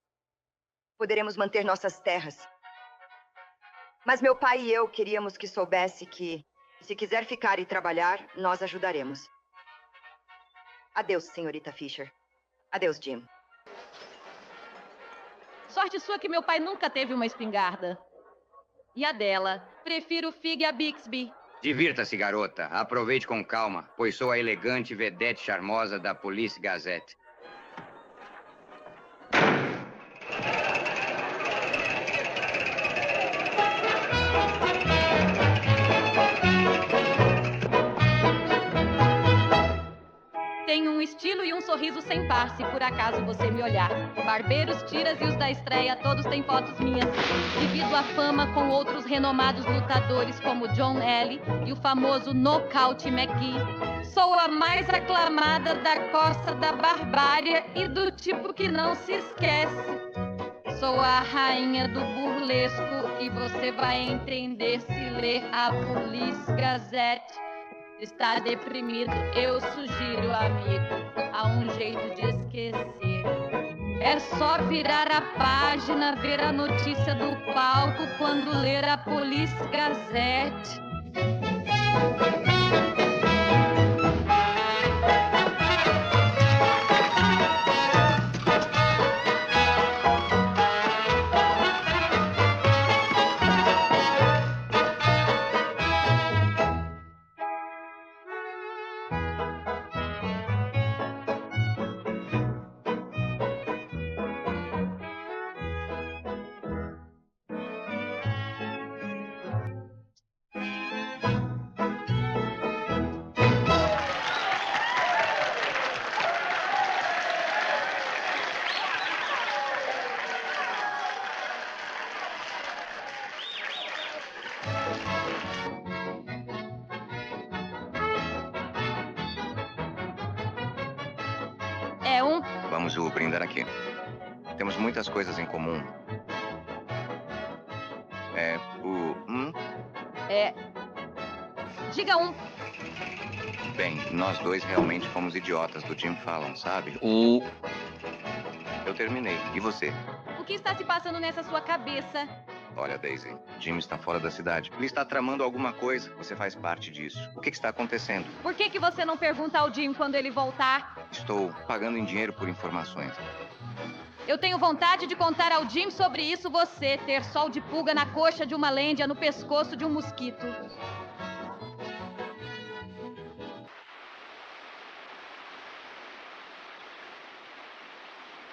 Poderemos manter nossas terras. Mas meu pai e eu queríamos que soubesse que, se quiser ficar e trabalhar, nós ajudaremos. Adeus, senhorita Fisher. Adeus, Jim. Sorte sua que meu pai nunca teve uma espingarda. E a dela? Prefiro Fig a Bixby. Divirta-se, garota. Aproveite com calma, pois sou a elegante vedete charmosa da Police Gazette. Tenho um estilo e um sorriso sem par, se por acaso você me olhar. Barbeiros, tiras e os da estreia, todos têm fotos minhas. Divido a fama com outros renomados lutadores como John L. e o famoso Nocaute McGee. Sou a mais aclamada da costa da barbárie e do tipo que não se esquece. Sou a rainha do burlesco e você vai entender se ler a Police Gazette. Está deprimido, eu sugiro, amigo, há um jeito de esquecer. É só virar a página, ver a notícia do palco quando ler a Police Gazette. Vamos brindar aqui. Temos muitas coisas em comum. Diga um. Bem, nós dois realmente fomos idiotas do Jim Fallon, sabe? Eu terminei. E você? O que está se passando nessa sua cabeça? Olha, Daisy, Jim está fora da cidade. Ele está tramando alguma coisa. Você faz parte disso. O que está acontecendo? Por que você não pergunta ao Jim quando ele voltar? Estou pagando em dinheiro por informações. Eu tenho vontade de contar ao Jim sobre isso, você ter sol de pulga na coxa de uma lêndia no pescoço de um mosquito.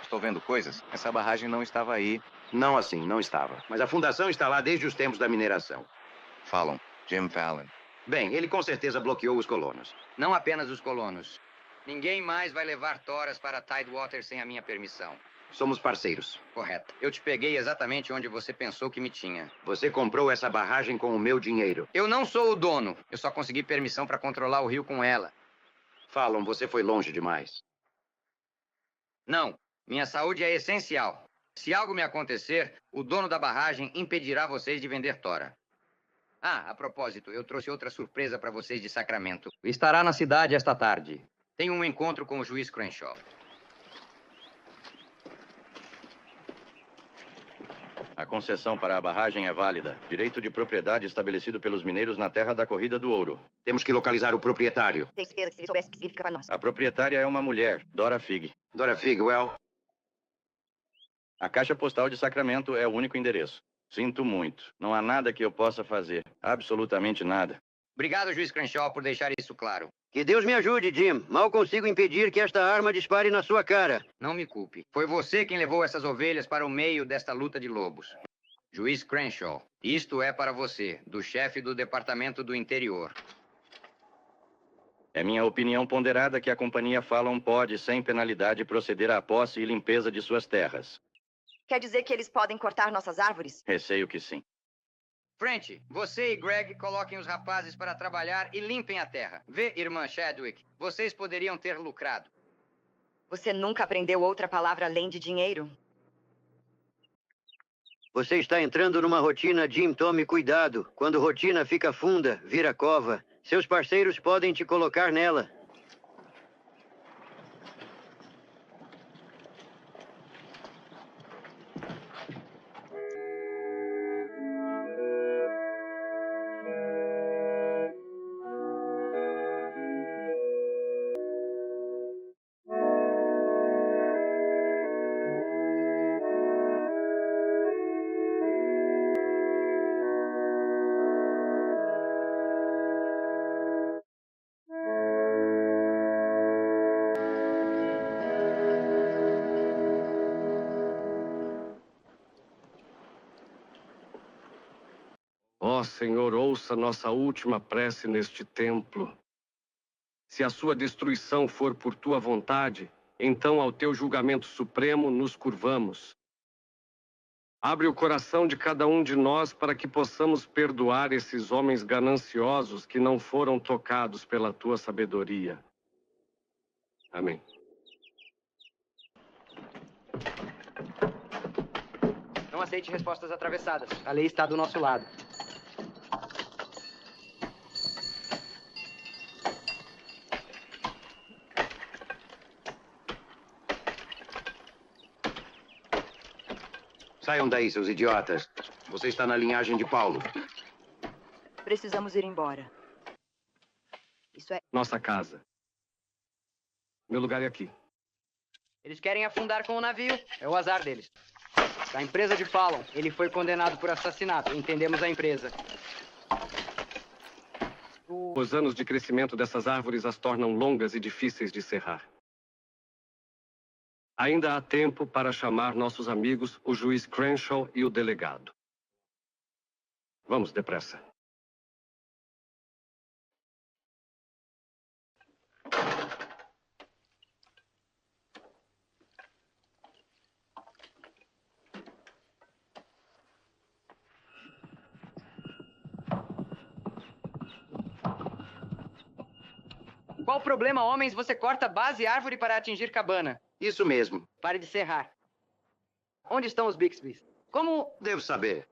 Estou vendo coisas? Essa barragem não estava aí. Não assim, não estava. Mas a fundação está lá desde os tempos da mineração. Falam. Jim Fallon. Bem, ele com certeza bloqueou os colonos. Não apenas os colonos. Ninguém mais vai levar toras para Tidewater sem a minha permissão. Somos parceiros. Correto. Eu te peguei exatamente onde você pensou que me tinha. Você comprou essa barragem com o meu dinheiro. Eu não sou o dono. Eu só consegui permissão para controlar o rio com ela. Fallon, você foi longe demais. Não. Minha saúde é essencial. Se algo me acontecer, o dono da barragem impedirá vocês de vender tora. Ah, a propósito, eu trouxe outra surpresa para vocês de Sacramento. Estará na cidade esta tarde. Tem um encontro com o juiz Crenshaw. A concessão para a barragem é válida. Direito de propriedade estabelecido pelos mineiros na terra da Corrida do Ouro. Temos que localizar o proprietário. Tem certeza que se ele soubesse o que significa para nós. A proprietária é uma mulher, Dora Fig. Dora Figwell. A caixa postal de Sacramento é o único endereço. Sinto muito. Não há nada que eu possa fazer. Absolutamente nada. Obrigado, juiz Crenshaw, por deixar isso claro. Que Deus me ajude, Jim. Mal consigo impedir que esta arma dispare na sua cara. Não me culpe. Foi você quem levou essas ovelhas para o meio desta luta de lobos. Juiz Crenshaw, isto é para você, do chefe do Departamento do Interior. É minha opinião ponderada que a companhia Fallon pode, sem penalidade, proceder à posse e limpeza de suas terras. Quer dizer que eles podem cortar nossas árvores? Receio que sim. French, você e Greg coloquem os rapazes para trabalhar e limpem a terra. Vê, irmã Chadwick, vocês poderiam ter lucrado. Você nunca aprendeu outra palavra além de dinheiro? Você está entrando numa rotina, Jim. Tome cuidado. Quando rotina fica funda, vira cova. Seus parceiros podem te colocar nela. Ó Senhor, ouça nossa última prece neste templo. Se a sua destruição for por tua vontade, então ao teu julgamento supremo nos curvamos. Abre o coração de cada um de nós para que possamos perdoar esses homens gananciosos que não foram tocados pela tua sabedoria. Amém. Não aceite respostas atravessadas. A lei está do nosso lado. Saiam daí, seus idiotas. Você está na linhagem de Paulo. Precisamos ir embora. Isso é... Nossa casa. Meu lugar é aqui. Eles querem afundar com o navio. É o azar deles. Da empresa de Fallon. Ele foi condenado por assassinato. Entendemos a empresa. Os anos de crescimento dessas árvores as tornam longas e difíceis de serrar. Ainda há tempo para chamar nossos amigos, o juiz Crenshaw e o delegado. Vamos depressa. Qual o problema, homens? Você corta base e árvore para atingir cabana. Isso mesmo. Pare de serrar. Onde estão os Bixbys? Como... Devo saber.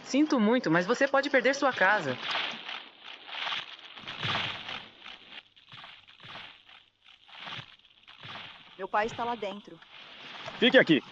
Sinto muito, mas você pode perder sua casa. Meu pai está lá dentro. Fique aqui.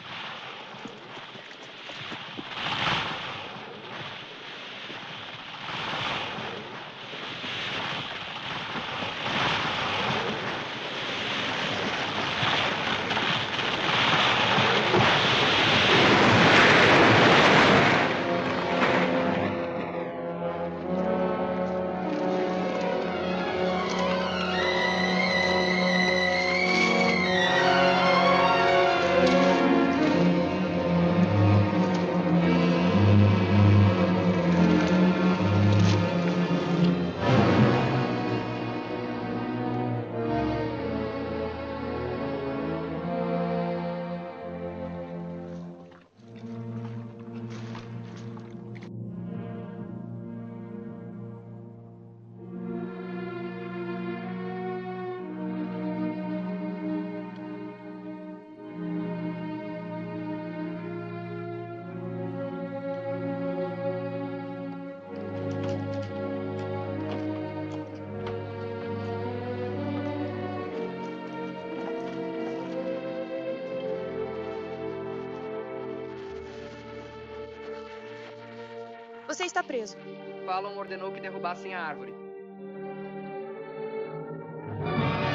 Você está preso. Fallon ordenou que derrubassem a árvore.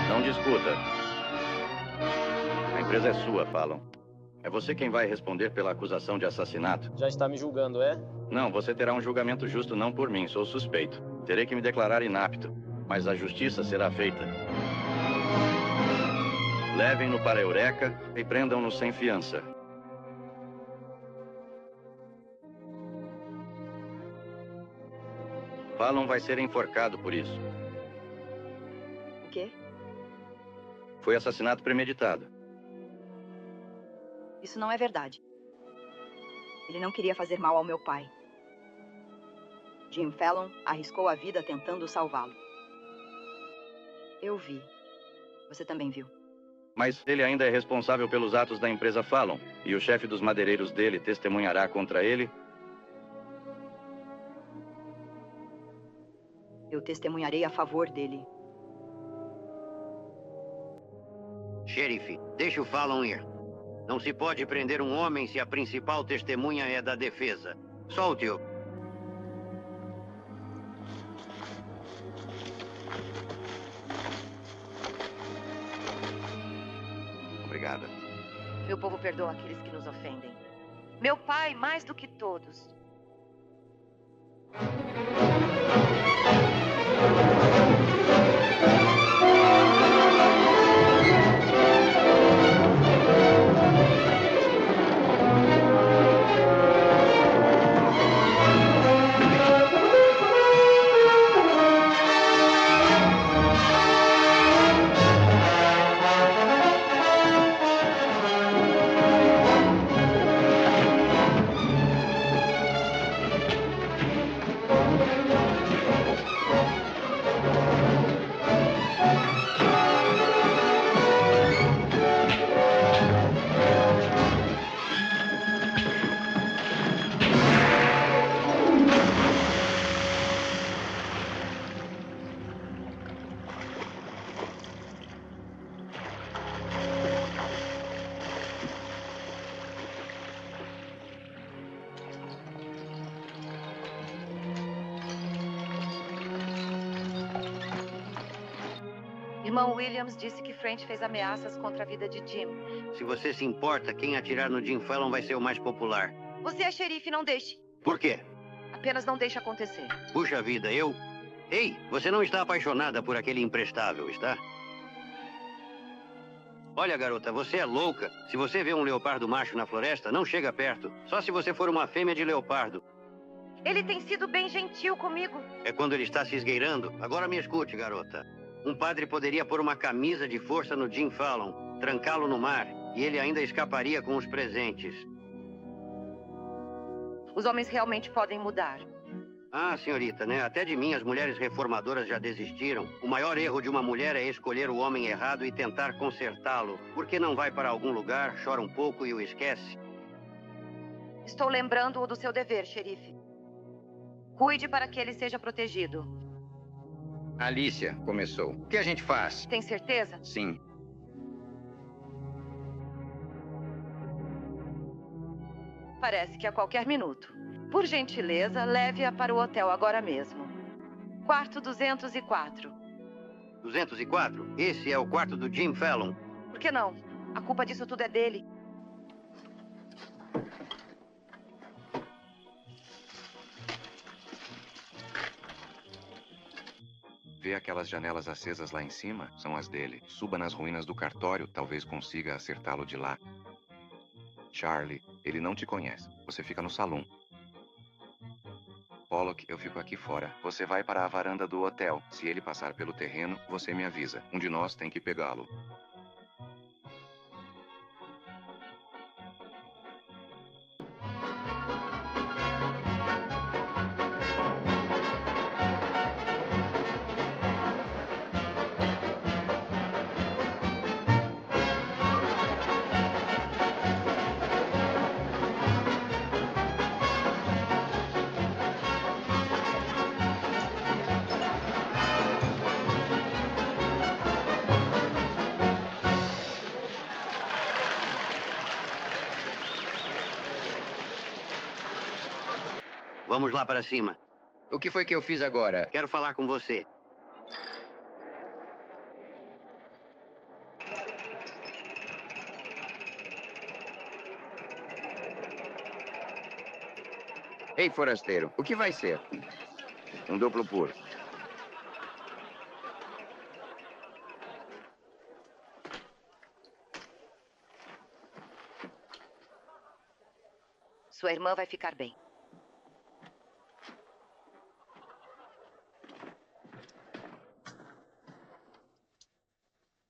Não discuta. A empresa é sua, Fallon. É você quem vai responder pela acusação de assassinato. Já está me julgando, é? Não, você terá um julgamento justo não por mim, sou suspeito. Terei que me declarar inapto, mas a justiça será feita. Levem-no para a Eureka e prendam-no sem fiança. Fallon vai ser enforcado por isso. O quê? Foi assassinato premeditado. Isso não é verdade. Ele não queria fazer mal ao meu pai. Jim Fallon arriscou a vida tentando salvá-lo. Eu vi. Você também viu. Mas ele ainda é responsável pelos atos da empresa Fallon. E o chefe dos madeireiros dele testemunhará contra ele. Eu testemunharei a favor dele. Xerife, deixe o Fallon ir. Não se pode prender um homem se a principal testemunha é da defesa. Solte-o. Obrigada. Meu povo perdoa aqueles que nos ofendem. Meu pai, mais do que todos. Irmão Williams disse que French fez ameaças contra a vida de Jim. Se você se importa, quem atirar no Jim Fallon vai ser o mais popular. Você é xerife, não deixe. Por quê? Apenas não deixe acontecer. Puxa vida, eu... Ei, você não está apaixonada por aquele imprestável, está? Olha, garota, você é louca. Se você vê um leopardo macho na floresta, não chega perto. Só se você for uma fêmea de leopardo. Ele tem sido bem gentil comigo. É quando ele está se esgueirando. Agora me escute, garota. Um padre poderia pôr uma camisa de força no Jim Fallon, trancá-lo no mar, e ele ainda escaparia com os presentes. Os homens realmente podem mudar. Ah, senhorita, né? Até de mim as mulheres reformadoras já desistiram. O maior erro de uma mulher é escolher o homem errado e tentar consertá-lo. Porque não vai para algum lugar, chora um pouco e o esquece? Estou lembrando-o do seu dever, xerife. Cuide para que ele seja protegido. Alicia começou. O que a gente faz? Tem certeza? Sim. Parece que a qualquer minuto. Por gentileza, leve-a para o hotel agora mesmo. Quarto 204. 204? Esse é o quarto do Jim Fallon. Por que não? A culpa disso tudo é dele. Vê aquelas janelas acesas lá em cima? São as dele. Suba nas ruínas do cartório, talvez consiga acertá-lo de lá. Charlie, ele não te conhece. Você fica no salão. Pollock, eu fico aqui fora. Você vai para a varanda do hotel. Se ele passar pelo terreno, você me avisa. Um de nós tem que pegá-lo. Vamos lá para cima. O que foi que eu fiz agora? Quero falar com você. Ei, forasteiro, o que vai ser? Um duplo puro. Sua irmã vai ficar bem.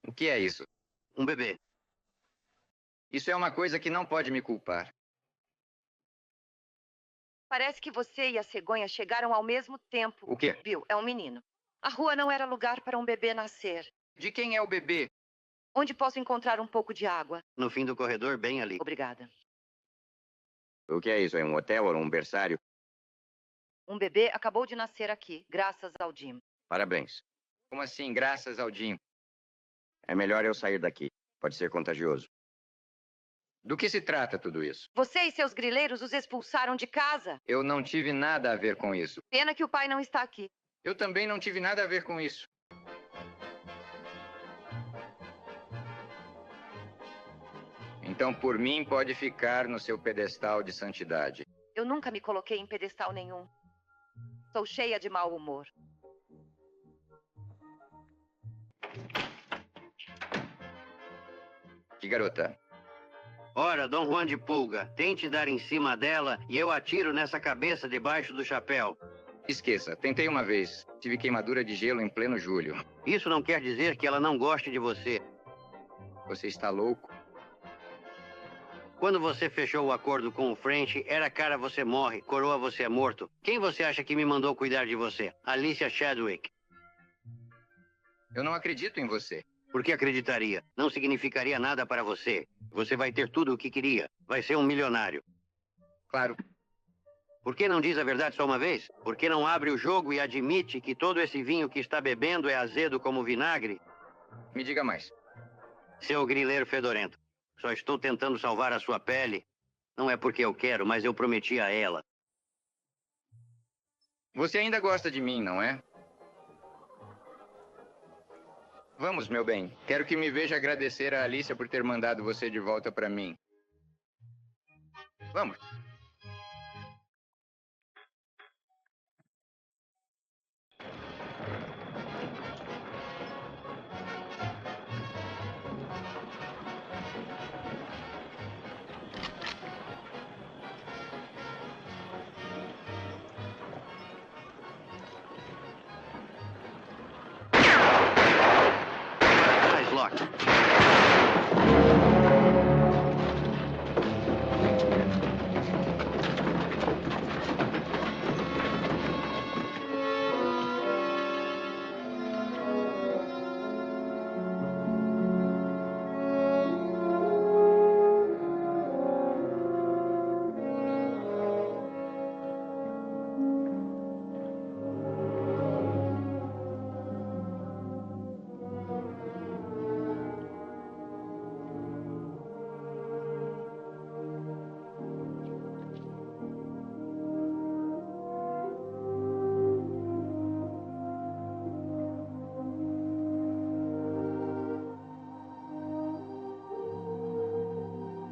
O que é isso? Um bebê. Isso é uma coisa que não pode me culpar. Parece que você e a cegonha chegaram ao mesmo tempo. O quê? Bill, é um menino. A rua não era lugar para um bebê nascer. De quem é o bebê? Onde posso encontrar um pouco de água? No fim do corredor, bem ali. Obrigada. O que é isso? É um hotel ou um berçário? Um bebê acabou de nascer aqui, graças ao Jim. Parabéns. Como assim, graças ao Jim? É melhor eu sair daqui. Pode ser contagioso. Do que se trata tudo isso? Você e seus grileiros os expulsaram de casa. Eu não tive nada a ver com isso. Pena que o pai não está aqui. Eu também não tive nada a ver com isso. Então, por mim, pode ficar no seu pedestal de santidade. Eu nunca me coloquei em pedestal nenhum. Sou cheia de mau humor. Que garota? Ora, Dom Juan de Pulga, tente dar em cima dela e eu atiro nessa cabeça debaixo do chapéu. Esqueça, tentei uma vez. Tive queimadura de gelo em pleno julho. Isso não quer dizer que ela não goste de você. Você está louco? Quando você fechou o acordo com o French, era cara você morre, coroa você é morto. Quem você acha que me mandou cuidar de você? Alicia Chadwick. Eu não acredito em você. Por que acreditaria? Não significaria nada para você. Você vai ter tudo o que queria. Vai ser um milionário. Claro. Por que não diz a verdade só uma vez? Por que não abre o jogo e admite que todo esse vinho que está bebendo é azedo como vinagre? Me diga mais. Seu grileiro fedorento. Só estou tentando salvar a sua pele. Não é porque eu quero, mas eu prometi a ela. Você ainda gosta de mim, não é? Vamos, meu bem. Quero que me veja agradecer a Alicia por ter mandado você de volta para mim. Vamos.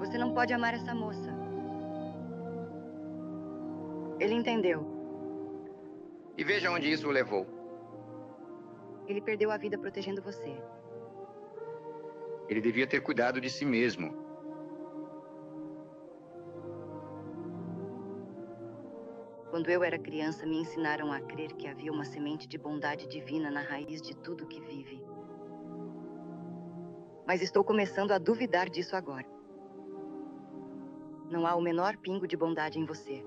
Você não pode amar essa moça. Ele entendeu. E veja onde isso o levou. Ele perdeu a vida protegendo você. Ele devia ter cuidado de si mesmo. Quando eu era criança, me ensinaram a crer que havia uma semente de bondade divina na raiz de tudo que vive. Mas estou começando a duvidar disso agora. Não há o menor pingo de bondade em você.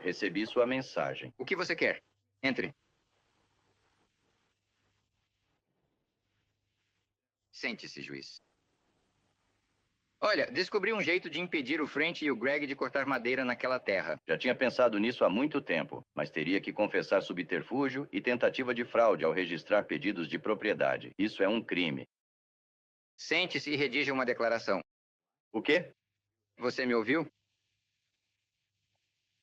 Recebi sua mensagem. O que você quer? Entre. Sente-se, juiz. Olha, descobri um jeito de impedir o French e o Greg de cortar madeira naquela terra. Já tinha pensado nisso há muito tempo, mas teria que confessar subterfúgio e tentativa de fraude ao registrar pedidos de propriedade. Isso é um crime. Sente-se e redija uma declaração. O quê? Você me ouviu?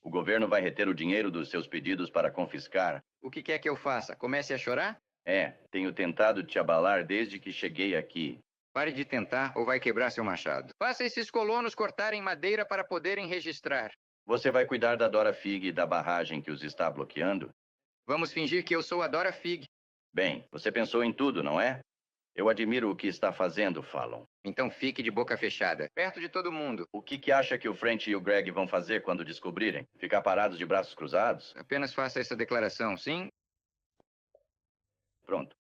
O governo vai reter o dinheiro dos seus pedidos para confiscar. O que quer que eu faça? Comece a chorar? Tenho tentado te abalar desde que cheguei aqui. Pare de tentar ou vai quebrar seu machado. Faça esses colonos cortarem madeira para poderem registrar. Você vai cuidar da Dora Fig e da barragem que os está bloqueando? Vamos fingir que eu sou a Dora Fig. Bem, você pensou em tudo, não é? Eu admiro o que está fazendo, Fallon. Então fique de boca fechada, perto de todo mundo. O que acha que o French e o Greg vão fazer quando descobrirem? Ficar parados de braços cruzados? Apenas faça essa declaração, sim? Pronto.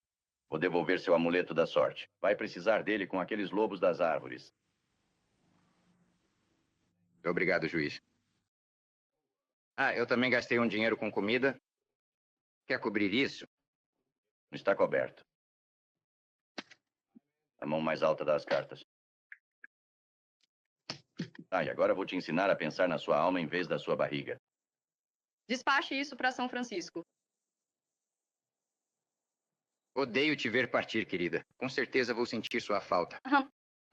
Vou devolver seu amuleto da sorte. Vai precisar dele com aqueles lobos das árvores. Obrigado, juiz. Eu também gastei um dinheiro com comida. Quer cobrir isso? Está coberto. A mão mais alta das cartas. E agora vou te ensinar a pensar na sua alma em vez da sua barriga. Despache isso para São Francisco. Odeio te ver partir, querida. Com certeza vou sentir sua falta.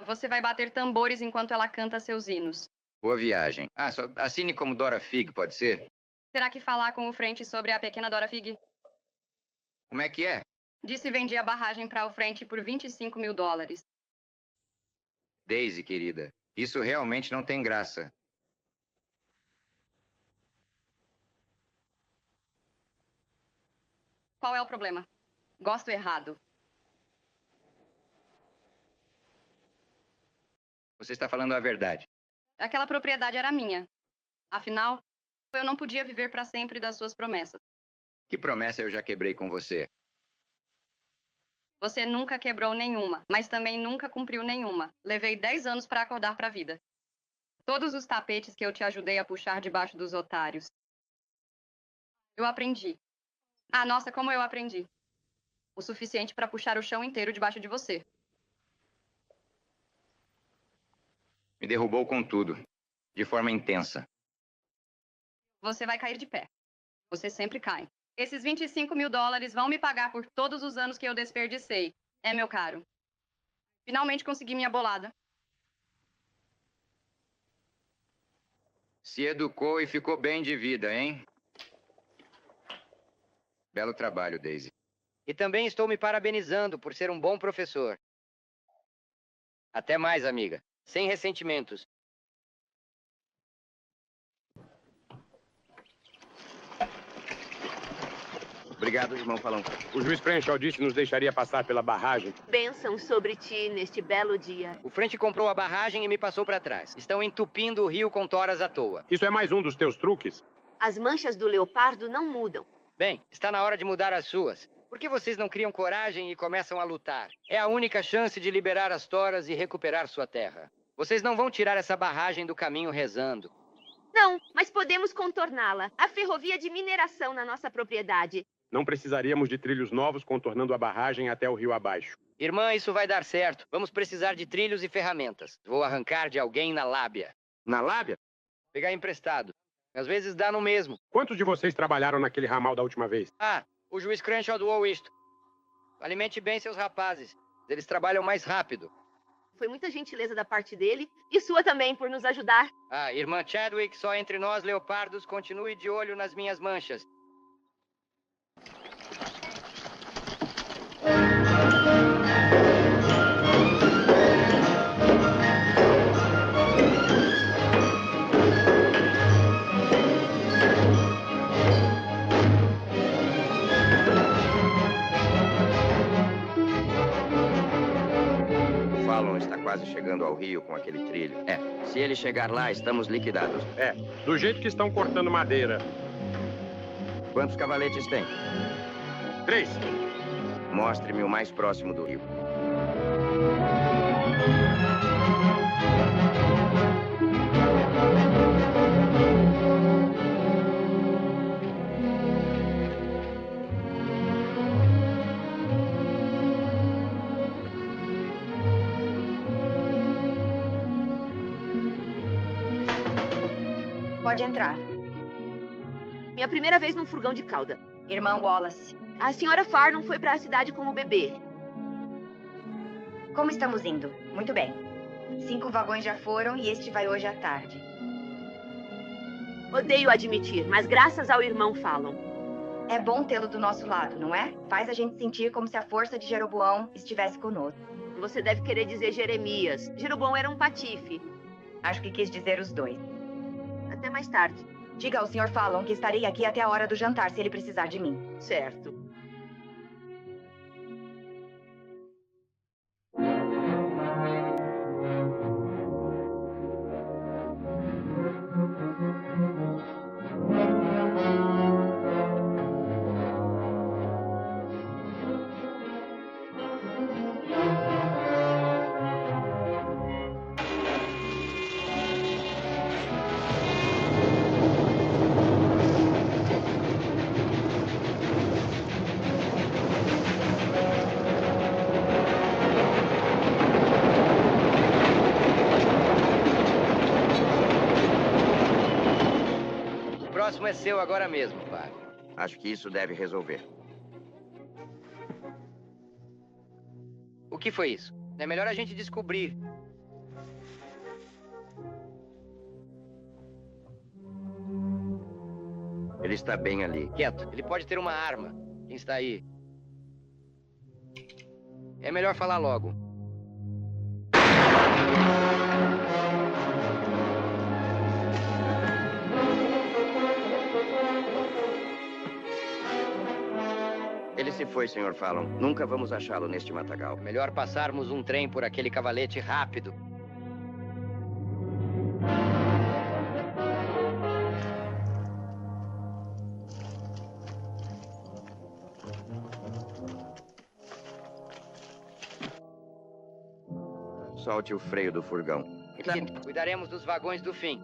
Você vai bater tambores enquanto ela canta seus hinos. Boa viagem. Só assine como Dora Fig, pode ser? Terá que falar com o French sobre a pequena Dora Fig. Como é que é? Disse vendi a barragem para o French por $25 mil. Daisy, querida, isso realmente não tem graça. Qual é o problema? Gosto errado. Você está falando a verdade. Aquela propriedade era minha. Afinal, eu não podia viver para sempre das suas promessas. Que promessa eu já quebrei com você? Você nunca quebrou nenhuma, mas também nunca cumpriu nenhuma. Levei 10 anos para acordar para a vida. Todos os tapetes que eu te ajudei a puxar debaixo dos otários. Eu aprendi. Nossa, como eu aprendi. O suficiente para puxar o chão inteiro debaixo de você. Me derrubou com tudo. De forma intensa. Você vai cair de pé. Você sempre cai. Esses $25 mil vão me pagar por todos os anos que eu desperdicei. Meu caro. Finalmente consegui minha bolada. Se educou e ficou bem de vida, hein? Belo trabalho, Daisy. E também estou me parabenizando por ser um bom professor. Até mais, amiga. Sem ressentimentos. Obrigado, irmão Fallon. O juiz Crenshaw disse que nos deixaria passar pela barragem. Bênção sobre ti neste belo dia. O French comprou a barragem e me passou para trás. Estão entupindo o rio com toras à toa. Isso é mais um dos teus truques? As manchas do leopardo não mudam. Bem, está na hora de mudar as suas. Por que vocês não criam coragem e começam a lutar? É a única chance de liberar as toras e recuperar sua terra. Vocês não vão tirar essa barragem do caminho rezando. Não, mas podemos contorná-la. Há ferrovia de mineração na nossa propriedade. Não precisaríamos de trilhos novos contornando a barragem até o rio abaixo. Irmã, isso vai dar certo. Vamos precisar de trilhos e ferramentas. Vou arrancar de alguém na lábia. Na lábia? Pegar emprestado. Às vezes dá no mesmo. Quantos de vocês trabalharam naquele ramal da última vez? O juiz Crenshaw doou isto. Alimente bem seus rapazes. Eles trabalham mais rápido. Foi muita gentileza da parte dele e sua também por nos ajudar. Irmã Chadwick, só entre nós, leopardos, continue de olho nas minhas manchas. O Fallon está quase chegando ao rio com aquele trilho. Se ele chegar lá, estamos liquidados. Do jeito que estão cortando madeira. Quantos cavaletes tem? 3. Mostre-me o mais próximo do rio. Pode entrar. Minha primeira vez num furgão de cauda. Irmã Wallace. A senhora Farnham foi para a cidade com o bebê. Como estamos indo? Muito bem. 5 vagões já foram e este vai hoje à tarde. Odeio admitir, mas graças ao irmão Fallon. É bom tê-lo do nosso lado, não é? Faz a gente sentir como se a força de Jeroboão estivesse conosco. Você deve querer dizer Jeremias. Jeroboão era um patife. Acho que quis dizer os dois. Até mais tarde. Diga ao Sr. Fallon que estarei aqui até a hora do jantar, se ele precisar de mim. Certo. O próximo é seu agora mesmo, pai. Acho que isso deve resolver. O que foi isso? É melhor a gente descobrir. Ele está bem ali. Quieto. Ele pode ter uma arma. Quem está aí? É melhor falar logo. Ele se foi, Sr. Fallon. Nunca vamos achá-lo neste matagal. É melhor passarmos um trem por aquele cavalete rápido. Solte o freio do furgão. Cuidaremos dos vagões do fim.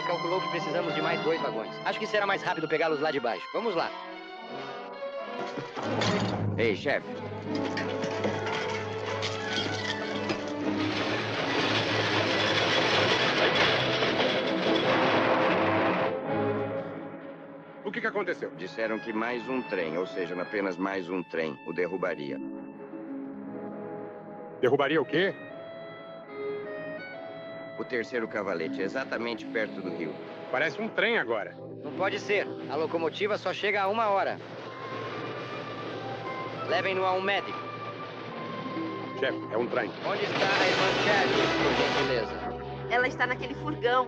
Calculou que precisamos de mais 2 vagões. Acho que será mais rápido pegá-los lá de baixo. Vamos lá. Ei, chefe. O que aconteceu? Disseram que mais um trem, ou seja, apenas mais um trem, o derrubaria. Derrubaria o quê? O terceiro cavalete, exatamente perto do rio. Parece um trem agora. Não pode ser. A locomotiva só chega a 1 hora. Levem-no a um médico. Chefe, é um trem. Onde está a irmã Chadwick, por gentileza? Ela está naquele furgão.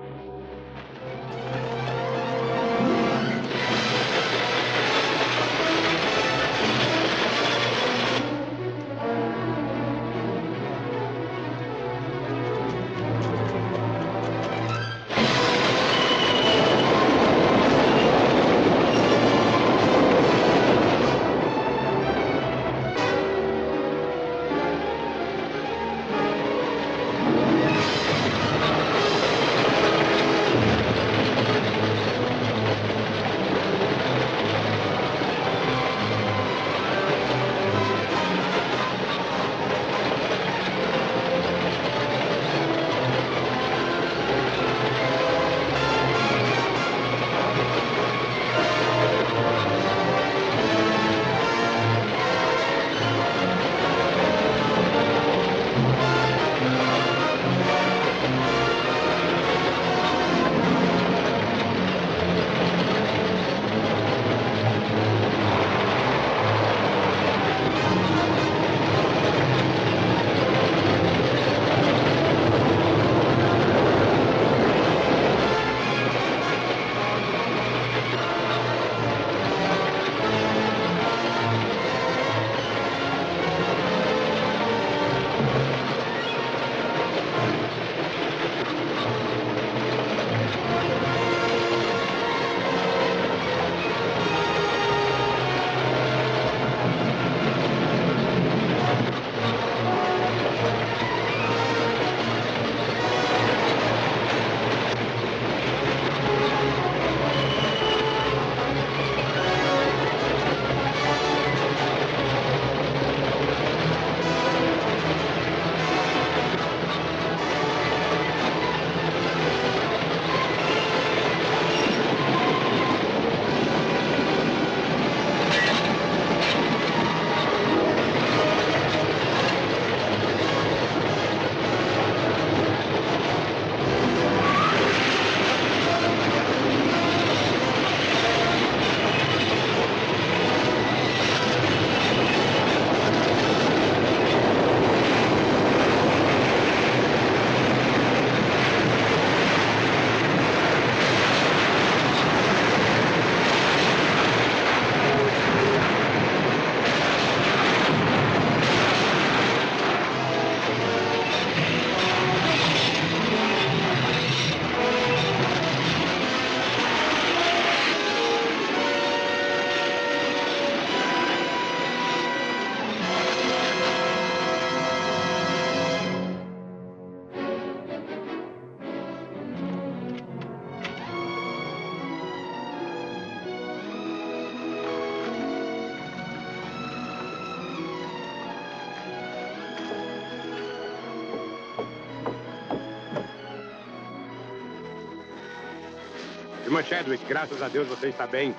Irmã Chadwick, graças a Deus você está bem.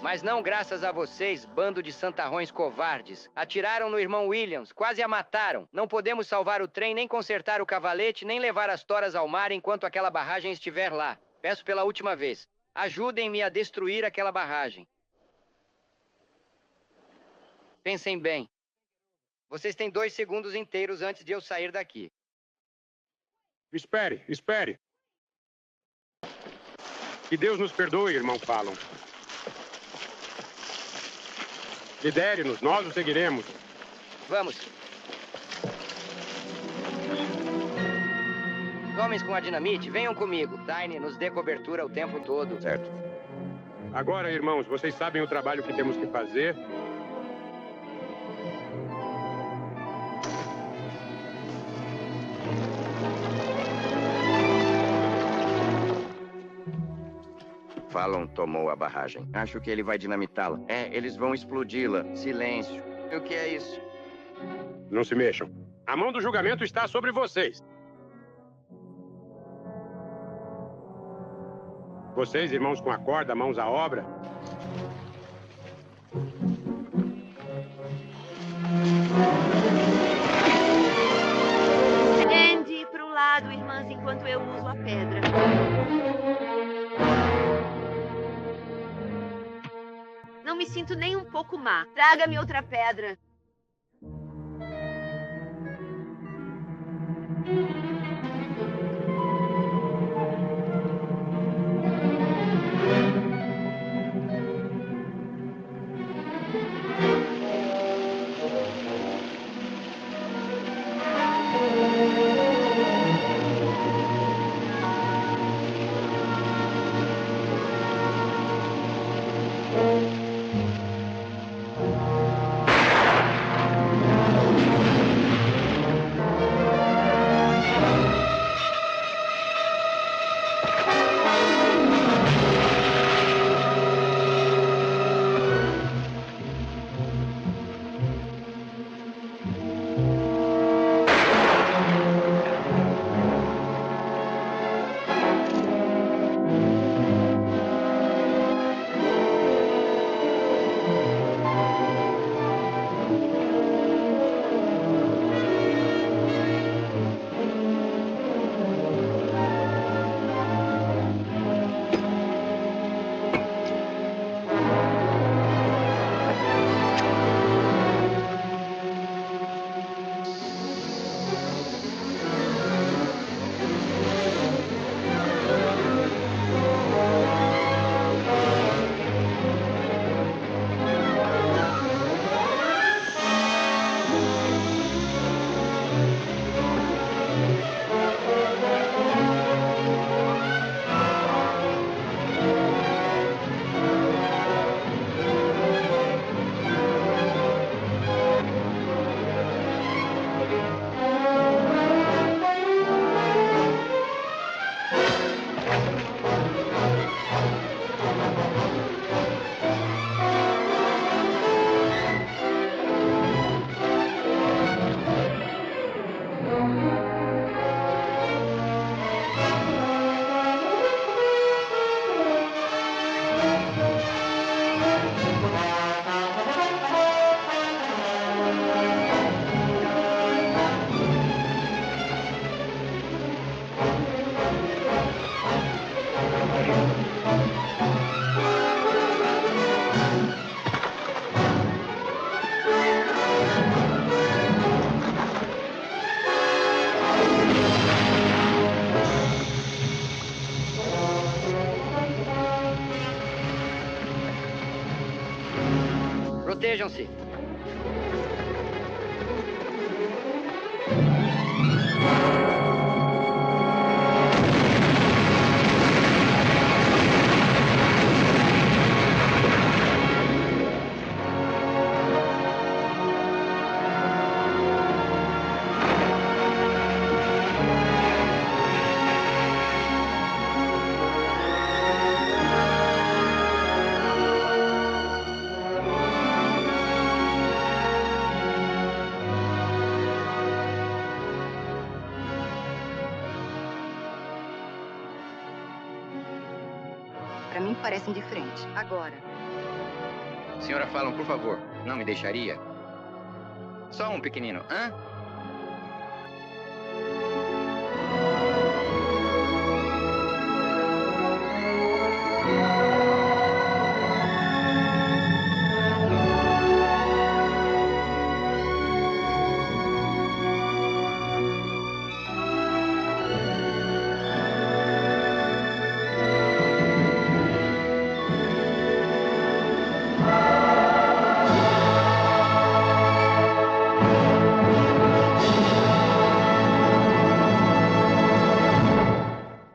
Mas não graças a vocês, bando de santarrões covardes. Atiraram no irmão Williams, quase a mataram. Não podemos salvar o trem, nem consertar o cavalete, nem levar as toras ao mar enquanto aquela barragem estiver lá. Peço pela última vez. Ajudem-me a destruir aquela barragem. Pensem bem. Vocês têm 2 segundos inteiros antes de eu sair daqui. Espere, espere. Que Deus nos perdoe, irmão Fallon. Lidere-nos, nós o seguiremos. Vamos. Homens com a dinamite, venham comigo. Tiny nos dê cobertura o tempo todo. Certo. Agora, irmãos, vocês sabem o trabalho que temos que fazer. Fallon tomou a barragem. Acho que ele vai dinamitá-la. Eles vão explodi-la. Silêncio. E o que é isso? Não se mexam. A mão do julgamento está sobre vocês. Vocês, irmãos com a corda, mãos à obra. Andy, pro lado, irmãs, enquanto eu uso a pedra. Não me sinto nem um pouco má. Traga-me outra pedra. Protejam-se. Pra mim parece indiferente. Agora. Senhora Fallon, por favor, não me deixaria? Só um pequenino, hã?